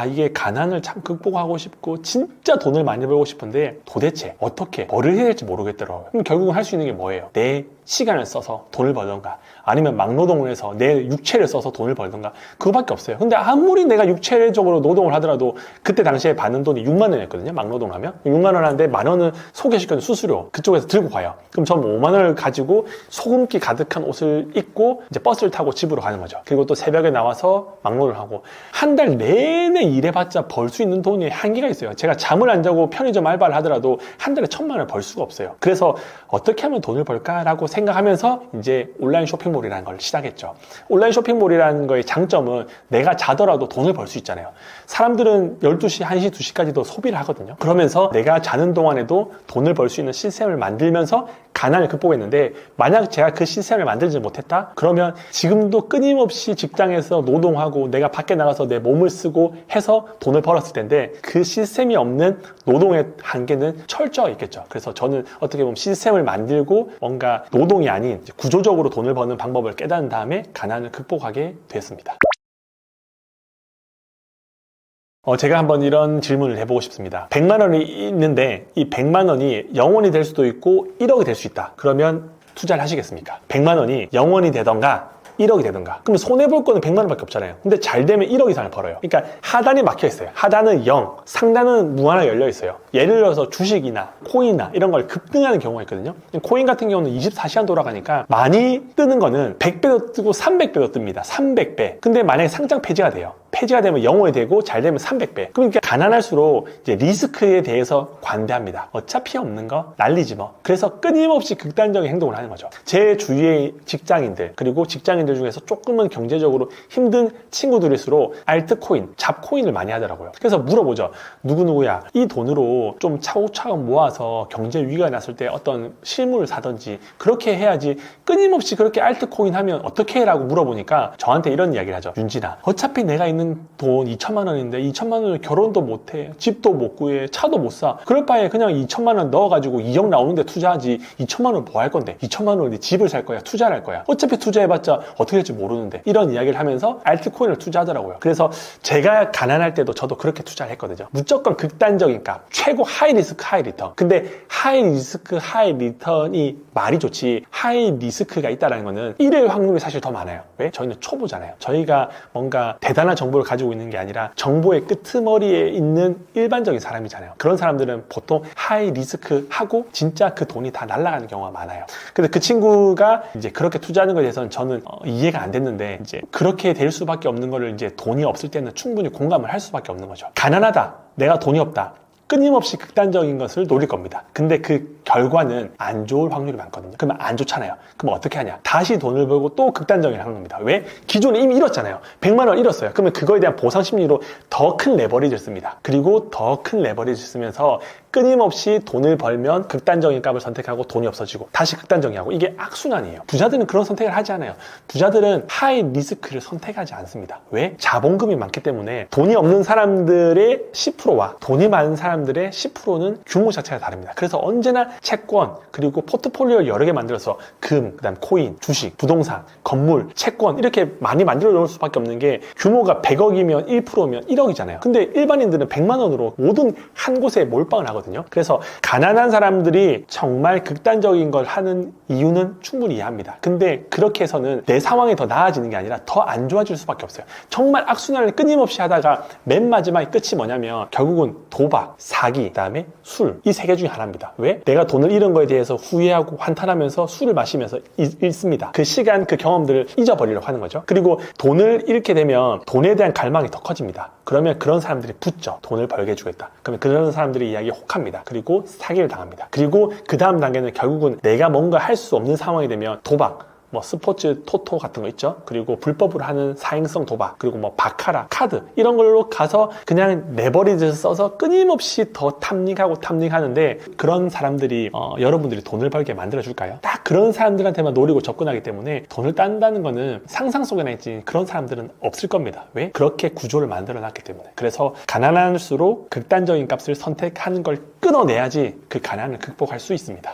이게 가난을 참 극복하고 싶고 진짜 돈을 많이 벌고 싶은데 도대체 어떻게 뭐를 해야 될지 모르겠더라고요. 그럼 결국은 할 수 있는 게 뭐예요? 내 시간을 써서 돈을 벌던가 아니면 막노동을 해서 내 육체를 써서 돈을 벌던가 그거밖에 없어요. 근데 아무리 내가 육체적으로 노동을 하더라도 그때 당시에 받는 돈이 6만 원이었거든요. 막노동을 하면 6만 원 하는데 만 원은 소개시켜준 수수료 그쪽에서 들고 가요. 그럼 전 5만 원을 가지고 소금기 가득한 옷을 입고 이제 버스를 타고 집으로 가는 거죠. 그리고 또 새벽에 나와서 막노를 하고 한 달 내내 일해봤자 벌 수 있는 돈이 한계가 있어요. 제가 잠을 안 자고 편의점 알바를 하더라도 한 달에 1,000만 원을 벌 수가 없어요. 그래서 어떻게 하면 돈을 벌까라고 생각하면서 이제 온라인 쇼핑몰이라는 걸 시작했죠. 온라인 쇼핑몰이라는 거의 장점은 내가 자더라도 돈을 벌 수 있잖아요. 사람들은 12시, 1시, 2시까지도 소비를 하거든요. 그러면서 내가 자는 동안에도 돈을 벌 수 있는 시스템을 만들면서 가난을 극복했는데 만약 제가 그 시스템을 만들지 못했다? 그러면 지금도 끊임없이 직장에서 노동하고 내가 밖에 나가서 내 몸을 쓰고 해서 돈을 벌었을 텐데 그 시스템이 없는 노동의 한계는 철저하게 있겠죠. 그래서 저는 어떻게 보면 시스템을 만들고 뭔가 노동이 아닌 구조적으로 돈을 버는 방법을 깨달은 다음에 가난을 극복하게 됐습니다. 제가 한번 이런 질문을 해보고 싶습니다. 100만 원이 있는데 이 100만 원이 0원이 될 수도 있고 1억이 될 수 있다. 그러면 투자를 하시겠습니까? 100만 원이 0원이 되던가 1억이 되던가. 그럼 손해볼 거는 100만 원밖에 없잖아요. 근데 잘 되면 1억 이상을 벌어요. 그러니까 하단이 막혀 있어요. 하단은 0, 상단은 무한하게 열려 있어요. 예를 들어서 주식이나 코인이나 이런 걸 급등하는 경우가 있거든요. 코인 같은 경우는 24시간 돌아가니까 많이 뜨는 거는 100배도 뜨고 300배도 뜹니다. 300배. 근데 만약에 상장 폐지가 돼요. 폐지가 되면 0원이 되고 잘 되면 300배. 그러니까 가난할수록 이제 리스크에 대해서 관대합니다. 어차피 없는 거 날리지 뭐. 그래서 끊임없이 극단적인 행동을 하는 거죠. 제 주위의 직장인들 그리고 직장인들 중에서 조금은 경제적으로 힘든 친구들일수록 알트코인, 잡코인을 많이 하더라고요. 그래서 물어보죠. 누구누구야 이 돈으로 좀 차곡차곡 모아서 경제 위기가 났을 때 어떤 실물을 사든지 그렇게 해야지 끊임없이 그렇게 알트코인 하면 어떻게 해? 라고 물어보니까 저한테 이런 이야기를 하죠. 윤진아 어차피 내가 있는 돈 2천만 원인데 2천만 원을 결혼도 못해 집도 못 구해 차도 못 사 그럴 바에 그냥 2천만 원 넣어가지고 2억 나오는데 투자하지 2천만 원 뭐 할 건데 2천만 원에 집을 살 거야 투자를 할 거야 어차피 투자해봤자 어떻게 될지 모르는데 이런 이야기를 하면서 알트코인을 투자하더라고요. 그래서 제가 가난할 때도 저도 그렇게 투자를 했거든요. 무조건 극단적인 값 최고 하이 리스크 하이 리턴. 근데 하이 리스크 하이 리턴이 말이 좋지 하이 리스크가 있다는 거는 1의 확률이 사실 더 많아요. 왜? 저희는 초보잖아요. 저희가 뭔가 대단한 정보 정보를 가지고 있는 게 아니라 정보의 끄트머리에 있는 일반적인 사람이잖아요. 그런 사람들은 보통 하이 리스크 하고 진짜 그 돈이 다 날아가는 경우가 많아요. 근데 그 친구가 이제 그렇게 투자하는 것에 대해서는 저는 이해가 안 됐는데, 이제 그렇게 될 수밖에 없는 거를 이제 돈이 없을 때는 충분히 공감을 할 수밖에 없는 거죠. 가난하다, 내가 돈이 없다, 끊임없이 극단적인 것을 노릴 겁니다. 근데 그 결과는 안 좋을 확률이 많거든요. 그러면 안 좋잖아요. 그럼 어떻게 하냐? 다시 돈을 벌고 또 극단적인 하는 겁니다. 왜? 기존에 이미 잃었잖아요. 100만 원 잃었어요. 그러면 그거에 대한 보상 심리로 더 큰 레버리지를 씁니다. 그리고 더 큰 레버리지를 쓰면서 끊임없이 돈을 벌면 극단적인 값을 선택하고 돈이 없어지고 다시 극단적인 하고, 이게 악순환이에요. 부자들은 그런 선택을 하지 않아요. 부자들은 하이 리스크를 선택하지 않습니다. 왜? 자본금이 많기 때문에. 돈이 없는 사람들의 10%와 돈이 많은 사람들의 10%는 규모 자체가 다릅니다. 그래서 언제나 채권, 그리고 포트폴리오를 여러 개 만들어서 금, 그다음 코인, 주식, 부동산, 건물, 채권 이렇게 많이 만들어 놓을 수밖에 없는 게, 규모가 100억이면 1%면 1억이잖아요. 근데 일반인들은 100만 원으로 모든 한 곳에 몰빵을 하거든요. 그래서 가난한 사람들이 정말 극단적인 걸 하는 이유는 충분히 이해합니다. 근데 그렇게 해서는 내 상황이 더 나아지는 게 아니라 더 안 좋아질 수밖에 없어요. 정말 악순환을 끊임없이 하다가 맨 마지막에 끝이 뭐냐면 결국은 도박, 사기, 그다음에 술, 이 세 개 중에 하나입니다. 왜? 내가 돈을 잃은 거에 대해서 후회하고 환탄하면서 술을 마시면서 잃습니다. 그 시간, 그 경험들을 잊어버리려고 하는 거죠. 그리고 돈을 잃게 되면 돈에 대한 갈망이 더 커집니다. 그러면 그런 사람들이 붙죠. 돈을 벌게 해주겠다. 그러면 그런 사람들의 이야기에 혹합니다. 그리고 사기를 당합니다. 그리고 그 다음 단계는 결국은 내가 뭔가 할 수 없는 상황이 되면 도박, 뭐 스포츠 토토 같은 거 있죠. 그리고 불법으로 하는 사행성 도박, 그리고 뭐 바카라, 카드 이런 걸로 가서 그냥 레버리지를 써서 끊임없이 더 탐닉하는데, 그런 사람들이 여러분들이 돈을 벌게 만들어줄까요? 딱 그런 사람들한테만 노리고 접근하기 때문에 돈을 딴다는 거는 상상 속에나 있지, 그런 사람들은 없을 겁니다. 왜? 그렇게 구조를 만들어 놨기 때문에. 그래서 가난할수록 극단적인 값을 선택하는 걸 끊어내야지 그 가난을 극복할 수 있습니다.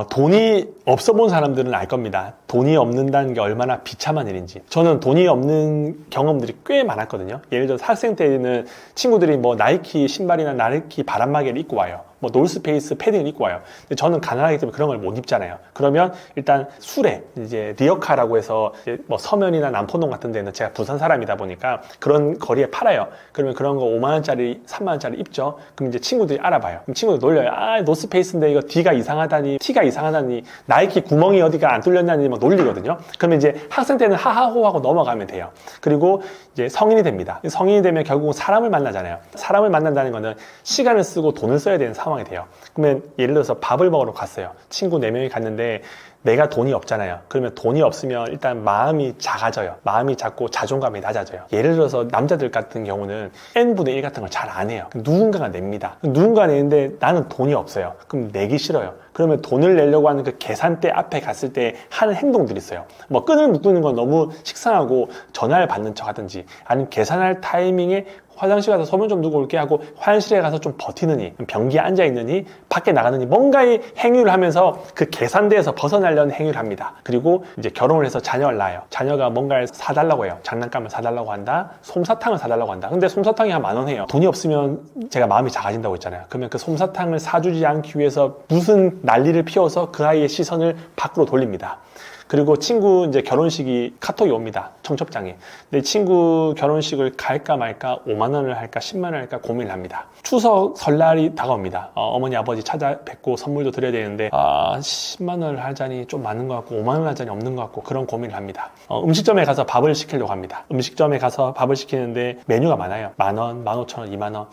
돈이 없어 본 사람들은 알 겁니다. 돈이 없는다는 게 얼마나 비참한 일인지. 저는 돈이 없는 경험들이 꽤 많았거든요. 예를 들어서 학생 때는 친구들이 뭐 나이키 신발이나 나이키 바람막이를 입고 와요. 뭐 노스페이스 패딩을 입고 와요. 근데 저는 가난하기 때문에 그런 걸 못 입잖아요. 그러면 일단 술에 이제 리어카라고 해서 이제 뭐 서면이나 남포동 같은 데는, 제가 부산 사람이다 보니까 그런 거리에 팔아요. 그러면 그런 거 5만 원짜리, 3만 원짜리 입죠. 그럼 이제 친구들이 알아봐요. 그럼 친구들 놀려요. 아, 노스페이스인데 이거 D가 이상하다니, T가 이상하다니, 나이키 구멍이 어디가 안 뚫렸냐니 막 놀리거든요. 그러면 이제 학생 때는 하하호하고 넘어가면 돼요. 그리고 이제 성인이 됩니다. 성인이 되면 결국은 사람을 만나잖아요. 사람을 만난다는 거는 시간을 쓰고 돈을 써야 되는 상황이 돼요. 그러면 예를 들어서 밥을 먹으러 갔어요. 친구 4명이 갔는데 내가 돈이 없잖아요. 그러면 돈이 없으면 일단 마음이 작아져요. 마음이 작고 자존감이 낮아져요. 예를 들어서 남자들 같은 경우는 n분의 1 같은 걸 잘 안 해요. 누군가가 냅니다. 누군가가 내는데 나는 돈이 없어요. 그럼 내기 싫어요. 그러면 돈을 내려고 하는 그 계산대 앞에 갔을 때 하는 행동들이 있어요. 뭐 끈을 묶는 건 너무 식상하고 전화를 받는 척 하든지, 아니면 계산할 타이밍에 화장실 가서 소변 좀 두고 올게 하고 화장실에 가서 좀 버티느니, 변기에 앉아 있느니, 밖에 나가느니, 뭔가의 행위를 하면서 그 계산대에서 벗어나려는 행위를 합니다. 그리고 이제 결혼을 해서 자녀를 낳아요. 자녀가 뭔가를 사달라고 해요. 장난감을 사달라고 한다, 솜사탕을 사달라고 한다. 근데 솜사탕이 한 10,000원 해요. 돈이 없으면 제가 마음이 작아진다고 했잖아요. 그러면 그 솜사탕을 사주지 않기 위해서 무슨 난리를 피워서 그 아이의 시선을 밖으로 돌립니다. 그리고 친구 이제 결혼식이 카톡이 옵니다. 청첩장에. 근데 친구 결혼식을 갈까 말까, 5만 원을 할까 10만 원을 할까 고민을 합니다. 추석 설날이 다가옵니다. 어머니 아버지 찾아뵙고 선물도 드려야 되는데 10만 원을 하자니 좀 많은 것 같고 5만 원 하자니 없는 것 같고, 그런 고민을 합니다. 음식점에 가서 밥을 시키려고 합니다. 음식점에 가서 밥을 시키는데 메뉴가 많아요. 10,000원, 15,000원, 2만 원.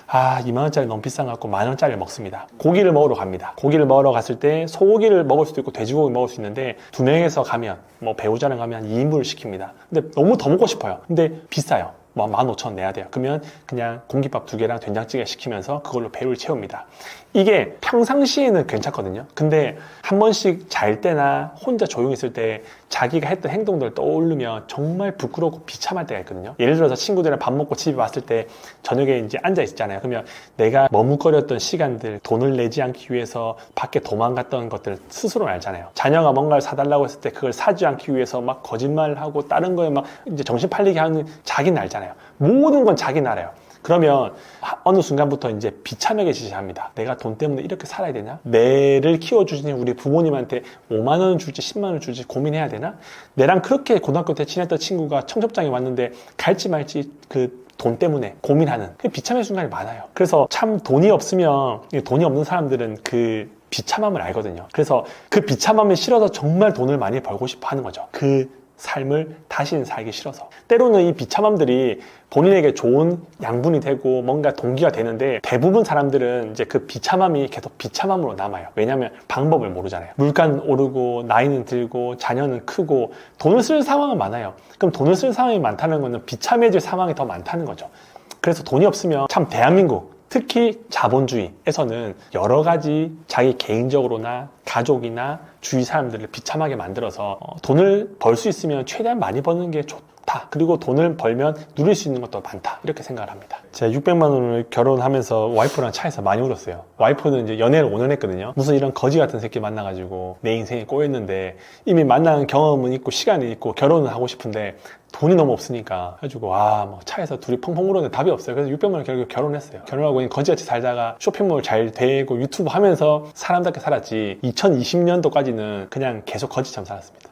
2만 원짜리 너무 비싼 것 같고 10,000원짜리를 먹습니다. 고기를 먹으러 갑니다. 고기를 먹으러 갔을 때 소고기를 먹을 수도 있고 돼지고기 먹을 수 있는데, 2명에서 가면, 뭐 배우자랑 가면 2인분을 시킵니다. 근데 너무 더 먹고 싶어요. 근데 비싸요. 뭐 15,000원 내야 돼요. 그러면 그냥 공깃밥 2개랑 된장찌개 시키면서 그걸로 배를 채웁니다. 이게 평상시에는 괜찮거든요. 근데 한 번씩 잘 때나 혼자 조용히 있을 때 자기가 했던 행동들을 떠오르면 정말 부끄럽고 비참할 때가 있거든요. 예를 들어서 친구들이랑 밥 먹고 집에 왔을 때 저녁에 이제 앉아 있잖아요. 그러면 내가 머뭇거렸던 시간들, 돈을 내지 않기 위해서 밖에 도망갔던 것들 스스로 알잖아요. 자녀가 뭔가를 사달라고 했을 때 그걸 사지 않기 위해서 막 거짓말을 하고 다른 거에 막 이제 정신 팔리게 하는, 자기는 알잖아요. 모든 건 자기는 알아요. 그러면 어느 순간부터 이제 비참하게 시작합니다. 내가 돈 때문에 이렇게 살아야 되냐? 내를 키워주신 우리 부모님한테 5만 원 줄지 10만 원 줄지 고민해야 되나? 내랑 그렇게 고등학교 때 친했던 친구가 청첩장에 왔는데 갈지 말지 돈 때문에 고민하는 그 비참한 순간이 많아요. 그래서 참 돈이 없으면, 돈이 없는 사람들은 그 비참함을 알거든요. 그래서 그 비참함에 싫어서 정말 돈을 많이 벌고 싶어 하는 거죠. 그 삶을 다시는 살기 싫어서. 때로는 이 비참함들이 본인에게 좋은 양분이 되고 뭔가 동기가 되는데, 대부분 사람들은 이제 그 비참함이 계속 비참함으로 남아요. 왜냐하면 방법을 모르잖아요. 물가는 오르고 나이는 들고 자녀는 크고 돈을 쓸 상황은 많아요. 그럼 돈을 쓸 상황이 많다는 거는 비참해질 상황이 더 많다는 거죠. 그래서 돈이 없으면 참 대한민국, 특히 자본주의에서는 여러 가지 자기 개인적으로나 가족이나 주위 사람들을 비참하게 만들어서 돈을 벌 수 있으면 최대한 많이 버는 게 좋다. 그리고 돈을 벌면 누릴 수 있는 것도 많다. 이렇게 생각을 합니다. 제가 600만 원을 결혼하면서 와이프랑 차에서 많이 울었어요. 와이프는 이제 연애를 5년 했거든요. 무슨 이런 거지 같은 새끼 만나가지고 내 인생이 꼬였는데, 이미 만난 경험은 있고 시간이 있고 결혼을 하고 싶은데 돈이 너무 없으니까 해가지고 막 차에서 둘이 펑펑 울었는데 답이 없어요. 그래서 600만 원 결국 결혼했어요. 결혼하고 거지같이 살다가 쇼핑몰 잘 되고 유튜브 하면서 사람답게 살았지, 2020년도까지는 그냥 계속 거지처럼 살았습니다.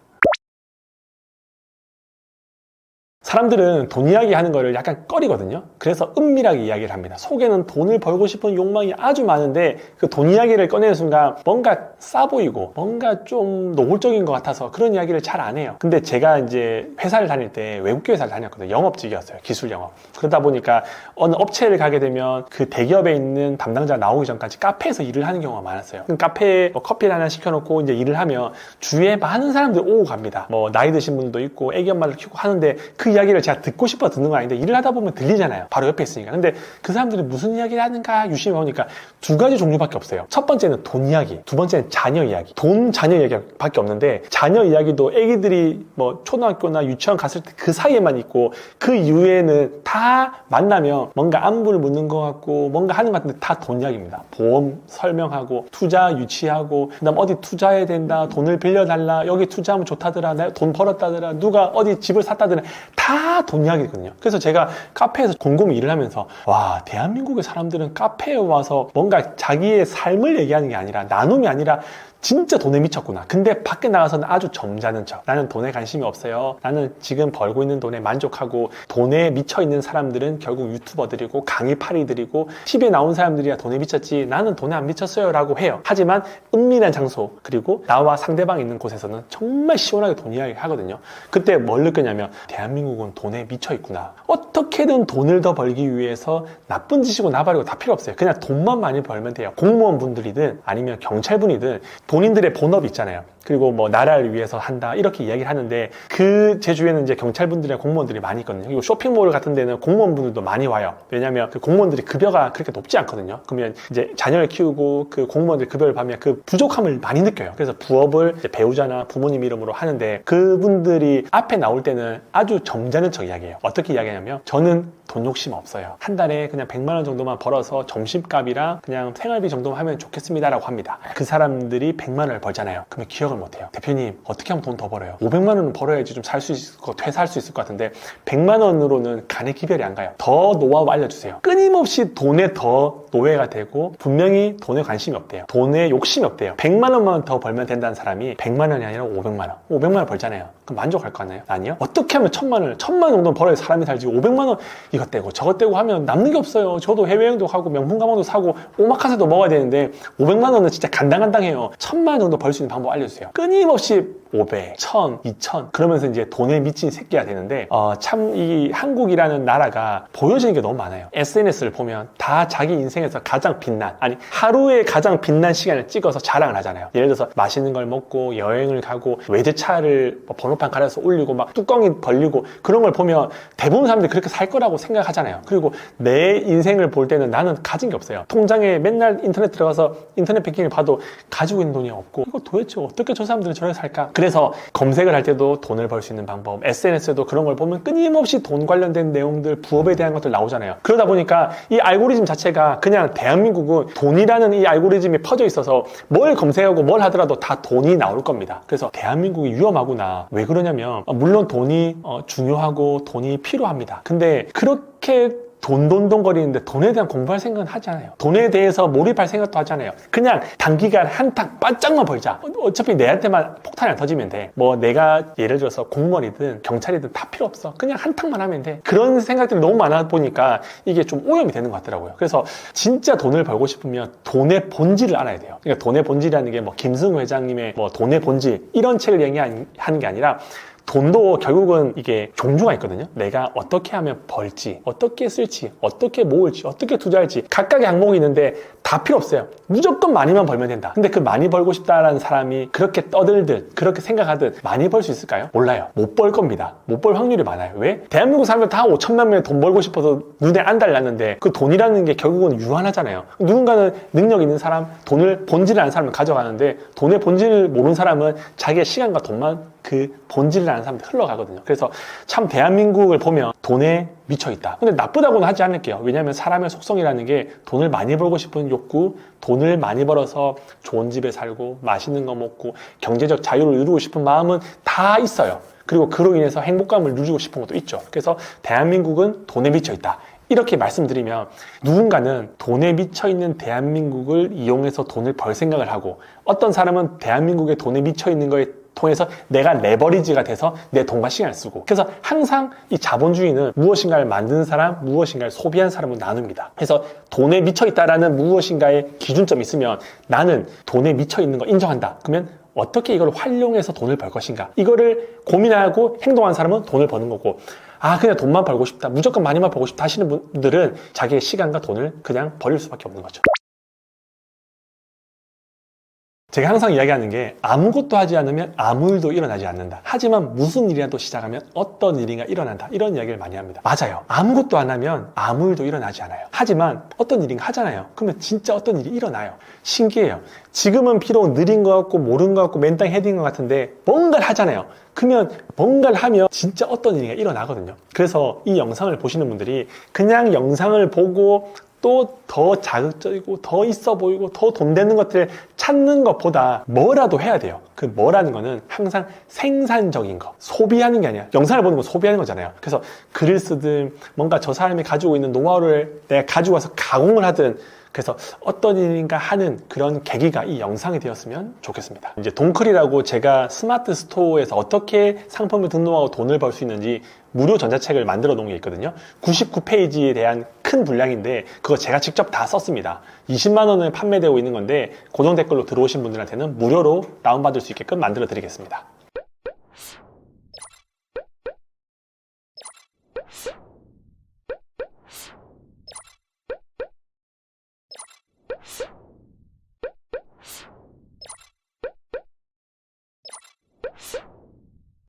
사람들은 돈 이야기 하는 거를 약간 꺼리거든요. 그래서 은밀하게 이야기를 합니다. 속에는 돈을 벌고 싶은 욕망이 아주 많은데 그 돈 이야기를 꺼내는 순간 뭔가 싸 보이고 뭔가 좀 노골적인 것 같아서 그런 이야기를 잘 안 해요. 근데 제가 이제 회사를 다닐 때 외국계 회사를 다녔거든요. 영업직이었어요. 기술 영업. 그러다 보니까 어느 업체를 가게 되면 그 대기업에 있는 담당자가 나오기 전까지 카페에서 일을 하는 경우가 많았어요. 그럼 카페에 커피를 하나 시켜놓고 이제 일을 하면 주위에 많은 사람들이 오고 갑니다. 나이 드신 분도 있고 애기 엄마를 키우고 하는데, 그 이야기를 제가 듣고 싶어 듣는 건 아닌데 일을 하다 보면 들리잖아요. 바로 옆에 있으니까. 근데 그 사람들이 무슨 이야기를 하는가 유심히 보니까 두 가지 종류밖에 없어요. 첫 번째는 돈 이야기, 두 번째는 자녀 이야기. 돈, 자녀 이야기밖에 없는데, 자녀 이야기도 애기들이 초등학교나 유치원 갔을 때 그 사이에만 있고, 그 이후에는 다 만나면 뭔가 안부를 묻는 것 같고 뭔가 하는 것 같은데 다 돈 이야기입니다. 보험 설명하고 투자 유치하고, 그다음 어디 투자해야 된다, 돈을 빌려달라, 여기 투자하면 좋다더라, 내가 돈 벌었다더라, 누가 어디 집을 샀다더라, 다 돈 이야기거든요. 그래서 제가 카페에서 곰곰이 일을 하면서, 와, 대한민국의 사람들은 카페에 와서 뭔가 자기의 삶을 얘기하는 게 아니라, 나눔이 아니라 진짜 돈에 미쳤구나. 근데 밖에 나가서는 아주 점잖은 척. 나는 돈에 관심이 없어요. 나는 지금 벌고 있는 돈에 만족하고, 돈에 미쳐있는 사람들은 결국 유튜버들이고 강의파리들이고 TV에 나온 사람들이야 돈에 미쳤지, 나는 돈에 안 미쳤어요 라고 해요. 하지만 은밀한 장소, 그리고 나와 상대방 있는 곳에서는 정말 시원하게 돈 이야기 하거든요. 그때 뭘 느꼈냐면, 대한민국은 돈에 미쳐있구나. 어떻게든 돈을 더 벌기 위해서 나쁜 짓이고 나발이고 다 필요 없어요. 그냥 돈만 많이 벌면 돼요. 공무원분들이든 아니면 경찰분이든 본인들의 본업이 있잖아요. 그리고 나라를 위해서 한다 이렇게 이야기를 하는데, 제 주위에는 이제 경찰분들이나 공무원들이 많이 있거든요. 그리고 쇼핑몰 같은 데는 공무원분들도 많이 와요. 왜냐하면 그 공무원들이 급여가 그렇게 높지 않거든요. 그러면 이제 자녀를 키우고 그 공무원들 급여를 받으면 그 부족함을 많이 느껴요. 그래서 부업을 이제 배우자나 부모님 이름으로 하는데, 그분들이 앞에 나올 때는 아주 점잖은 척 이야기해요. 어떻게 이야기하냐면, 저는 돈 욕심 없어요. 한 달에 그냥 100만 원 정도만 벌어서 점심값이랑 그냥 생활비 정도만 하면 좋겠습니다 라고 합니다. 그 사람들이 100만 원을 벌잖아요. 그러면 기억을 못해요. 대표님, 어떻게 하면 돈 더 벌어요? 500만 원은 벌어야지 좀 살 수 있을 것, 퇴사할 수 있을 것 같은데 100만 원으로는 간의 기별이 안 가요. 더 노하우 알려주세요. 끊임없이 돈에 더 노예가 되고, 분명히 돈에 관심이 없대요. 돈에 욕심이 없대요. 100만 원만 더 벌면 된다는 사람이 100만 원이 아니라 500만 원. 500만 원 벌잖아요. 그럼 만족할 거 아니에요? 아니요? 어떻게 하면 1000만 원 정도 벌어야 사람이 살지, 500만 원 이것 떼고 저것 떼고 하면 남는 게 없어요. 저도 해외여행도 가고 명품 가방도 사고 오마카세도 먹어야 되는데 500만 원은 진짜 간당간당해요. 1000만 원 정도 벌 수 있는 방법 알려주세요. 끊임없이 500, 1000, 2000 그러면서 이제 돈에 미친 새끼가 되는데, 참 이 한국이라는 나라가 보여지는 게 너무 많아요. SNS를 보면 다 자기 인생에서 가장 빛난, 아니 하루에 가장 빛난 시간을 찍어서 자랑을 하잖아요. 예를 들어서 맛있는 걸 먹고 여행을 가고 외제차를 번호판 가려서 올리고 막 뚜껑이 벌리고, 그런 걸 보면 대부분 사람들이 그렇게 살 거라고 생각하잖아요. 그리고 내 인생을 볼 때는 나는 가진 게 없어요. 통장에 맨날 인터넷 들어가서 인터넷 뱅킹을 봐도 가지고 있는 돈이 없고, 이거 도대체 어떻게 저 사람들은 저렇게 살까? 그래서 검색을 할 때도 돈을 벌 수 있는 방법, SNS에도 그런 걸 보면 끊임없이 돈 관련된 내용들, 부업에 대한 것들 나오잖아요. 그러다 보니까 이 알고리즘 자체가, 그냥 대한민국은 돈이라는 이 알고리즘이 퍼져 있어서 뭘 검색하고 뭘 하더라도 다 돈이 나올 겁니다. 그래서 대한민국이 위험하구나. 왜 그러냐면, 물론 돈이 중요하고 돈이 필요합니다. 근데 그렇게 돈돈돈거리는데 돈에 대한 공부할 생각은 하지 않아요. 돈에 대해서 몰입할 생각도 하지 않아요. 그냥 단기간 한탕 바짝만 벌자. 어차피 내한테만 폭탄이 안 터지면 돼. 뭐 내가 예를 들어서 공무원이든 경찰이든 다 필요 없어. 그냥 한탕만 하면 돼. 그런 생각들이 너무 많아 보니까 이게 좀 오염이 되는 것 같더라고요. 그래서 진짜 돈을 벌고 싶으면 돈의 본질을 알아야 돼요. 그러니까 돈의 본질이라는 게 뭐 김승우 회장님의 뭐 돈의 본질 이런 책을 얘기하는 게 아니라 돈도 결국은 이게 종류가 있거든요. 내가 어떻게 하면 벌지, 어떻게 쓸지, 어떻게 모을지, 어떻게 투자할지 각각의 항목이 있는데 다 필요 없어요. 무조건 많이만 벌면 된다. 근데 그 많이 벌고 싶다라는 사람이 그렇게 떠들듯 그렇게 생각하듯 많이 벌 수 있을까요? 몰라요. 못 벌 겁니다. 못 벌 확률이 많아요. 왜? 대한민국 사람들 다 5천만 명이 돈 벌고 싶어서 눈에 안 달랐는데 그 돈이라는 게 결국은 유한하잖아요. 누군가는 능력 있는 사람, 돈을 본질을 아는 사람을 가져가는데 돈의 본질을 모르는 사람은 자기의 시간과 돈만 그 본질을 아는 사람들 흘러가거든요. 그래서 참 대한민국을 보면 돈에 미쳐있다. 근데 나쁘다고는 하지 않을게요. 왜냐하면 사람의 속성이라는 게 돈을 많이 벌고 싶은 욕구, 돈을 많이 벌어서 좋은 집에 살고 맛있는 거 먹고 경제적 자유를 이루고 싶은 마음은 다 있어요. 그리고 그로 인해서 행복감을 누리고 싶은 것도 있죠. 그래서 대한민국은 돈에 미쳐있다. 이렇게 말씀드리면 누군가는 돈에 미쳐있는 대한민국을 이용해서 돈을 벌 생각을 하고 어떤 사람은 대한민국의 돈에 미쳐있는 거에 통해서 내가 레버리지가 돼서 내 돈과 시간을 쓰고 그래서 항상 이 자본주의는 무엇인가를 만드는 사람, 무엇인가를 소비한 사람으로 나눕니다. 그래서 돈에 미쳐있다라는 무엇인가의 기준점이 있으면 나는 돈에 미쳐있는 거 인정한다. 그러면 어떻게 이걸 활용해서 돈을 벌 것인가 이거를 고민하고 행동하는 사람은 돈을 버는 거고 그냥 돈만 벌고 싶다, 무조건 많이만 벌고 싶다 하시는 분들은 자기의 시간과 돈을 그냥 버릴 수밖에 없는 거죠. 제가 항상 이야기하는 게 아무것도 하지 않으면 아무 일도 일어나지 않는다. 하지만 무슨 일이라도 시작하면 어떤 일인가 일어난다. 이런 이야기를 많이 합니다. 맞아요. 아무것도 안 하면 아무 일도 일어나지 않아요. 하지만 어떤 일인가 하잖아요. 그러면 진짜 어떤 일이 일어나요. 신기해요. 지금은 비록 느린 것 같고 모르는 것 같고 맨땅 헤딩 것 같은데 뭔가를 하잖아요. 그러면 뭔가를 하면 진짜 어떤 일이 일어나거든요. 그래서 이 영상을 보시는 분들이 그냥 영상을 보고 또 더 자극적이고 더 있어 보이고 더 돈 되는 것들을 찾는 것보다 뭐라도 해야 돼요. 그 뭐라는 거는 항상 생산적인 거, 소비하는 게 아니야. 영상을 보는 건 소비하는 거잖아요. 그래서 글을 쓰든 뭔가 저 사람이 가지고 있는 노하우를 내가 가지고 와서 가공을 하든 그래서 어떤 일인가 하는 그런 계기가 이 영상이 되었으면 좋겠습니다. 이제 돈클이라고 제가 스마트 스토어에서 어떻게 상품을 등록하고 돈을 벌 수 있는지 무료 전자책을 만들어 놓은 게 있거든요. 99페이지에 대한 큰 분량인데 그거 제가 직접 다 썼습니다. 20만 원에 판매되고 있는 건데 고정 댓글로 들어오신 분들한테는 무료로 다운받을 수 있게끔 만들어 드리겠습니다.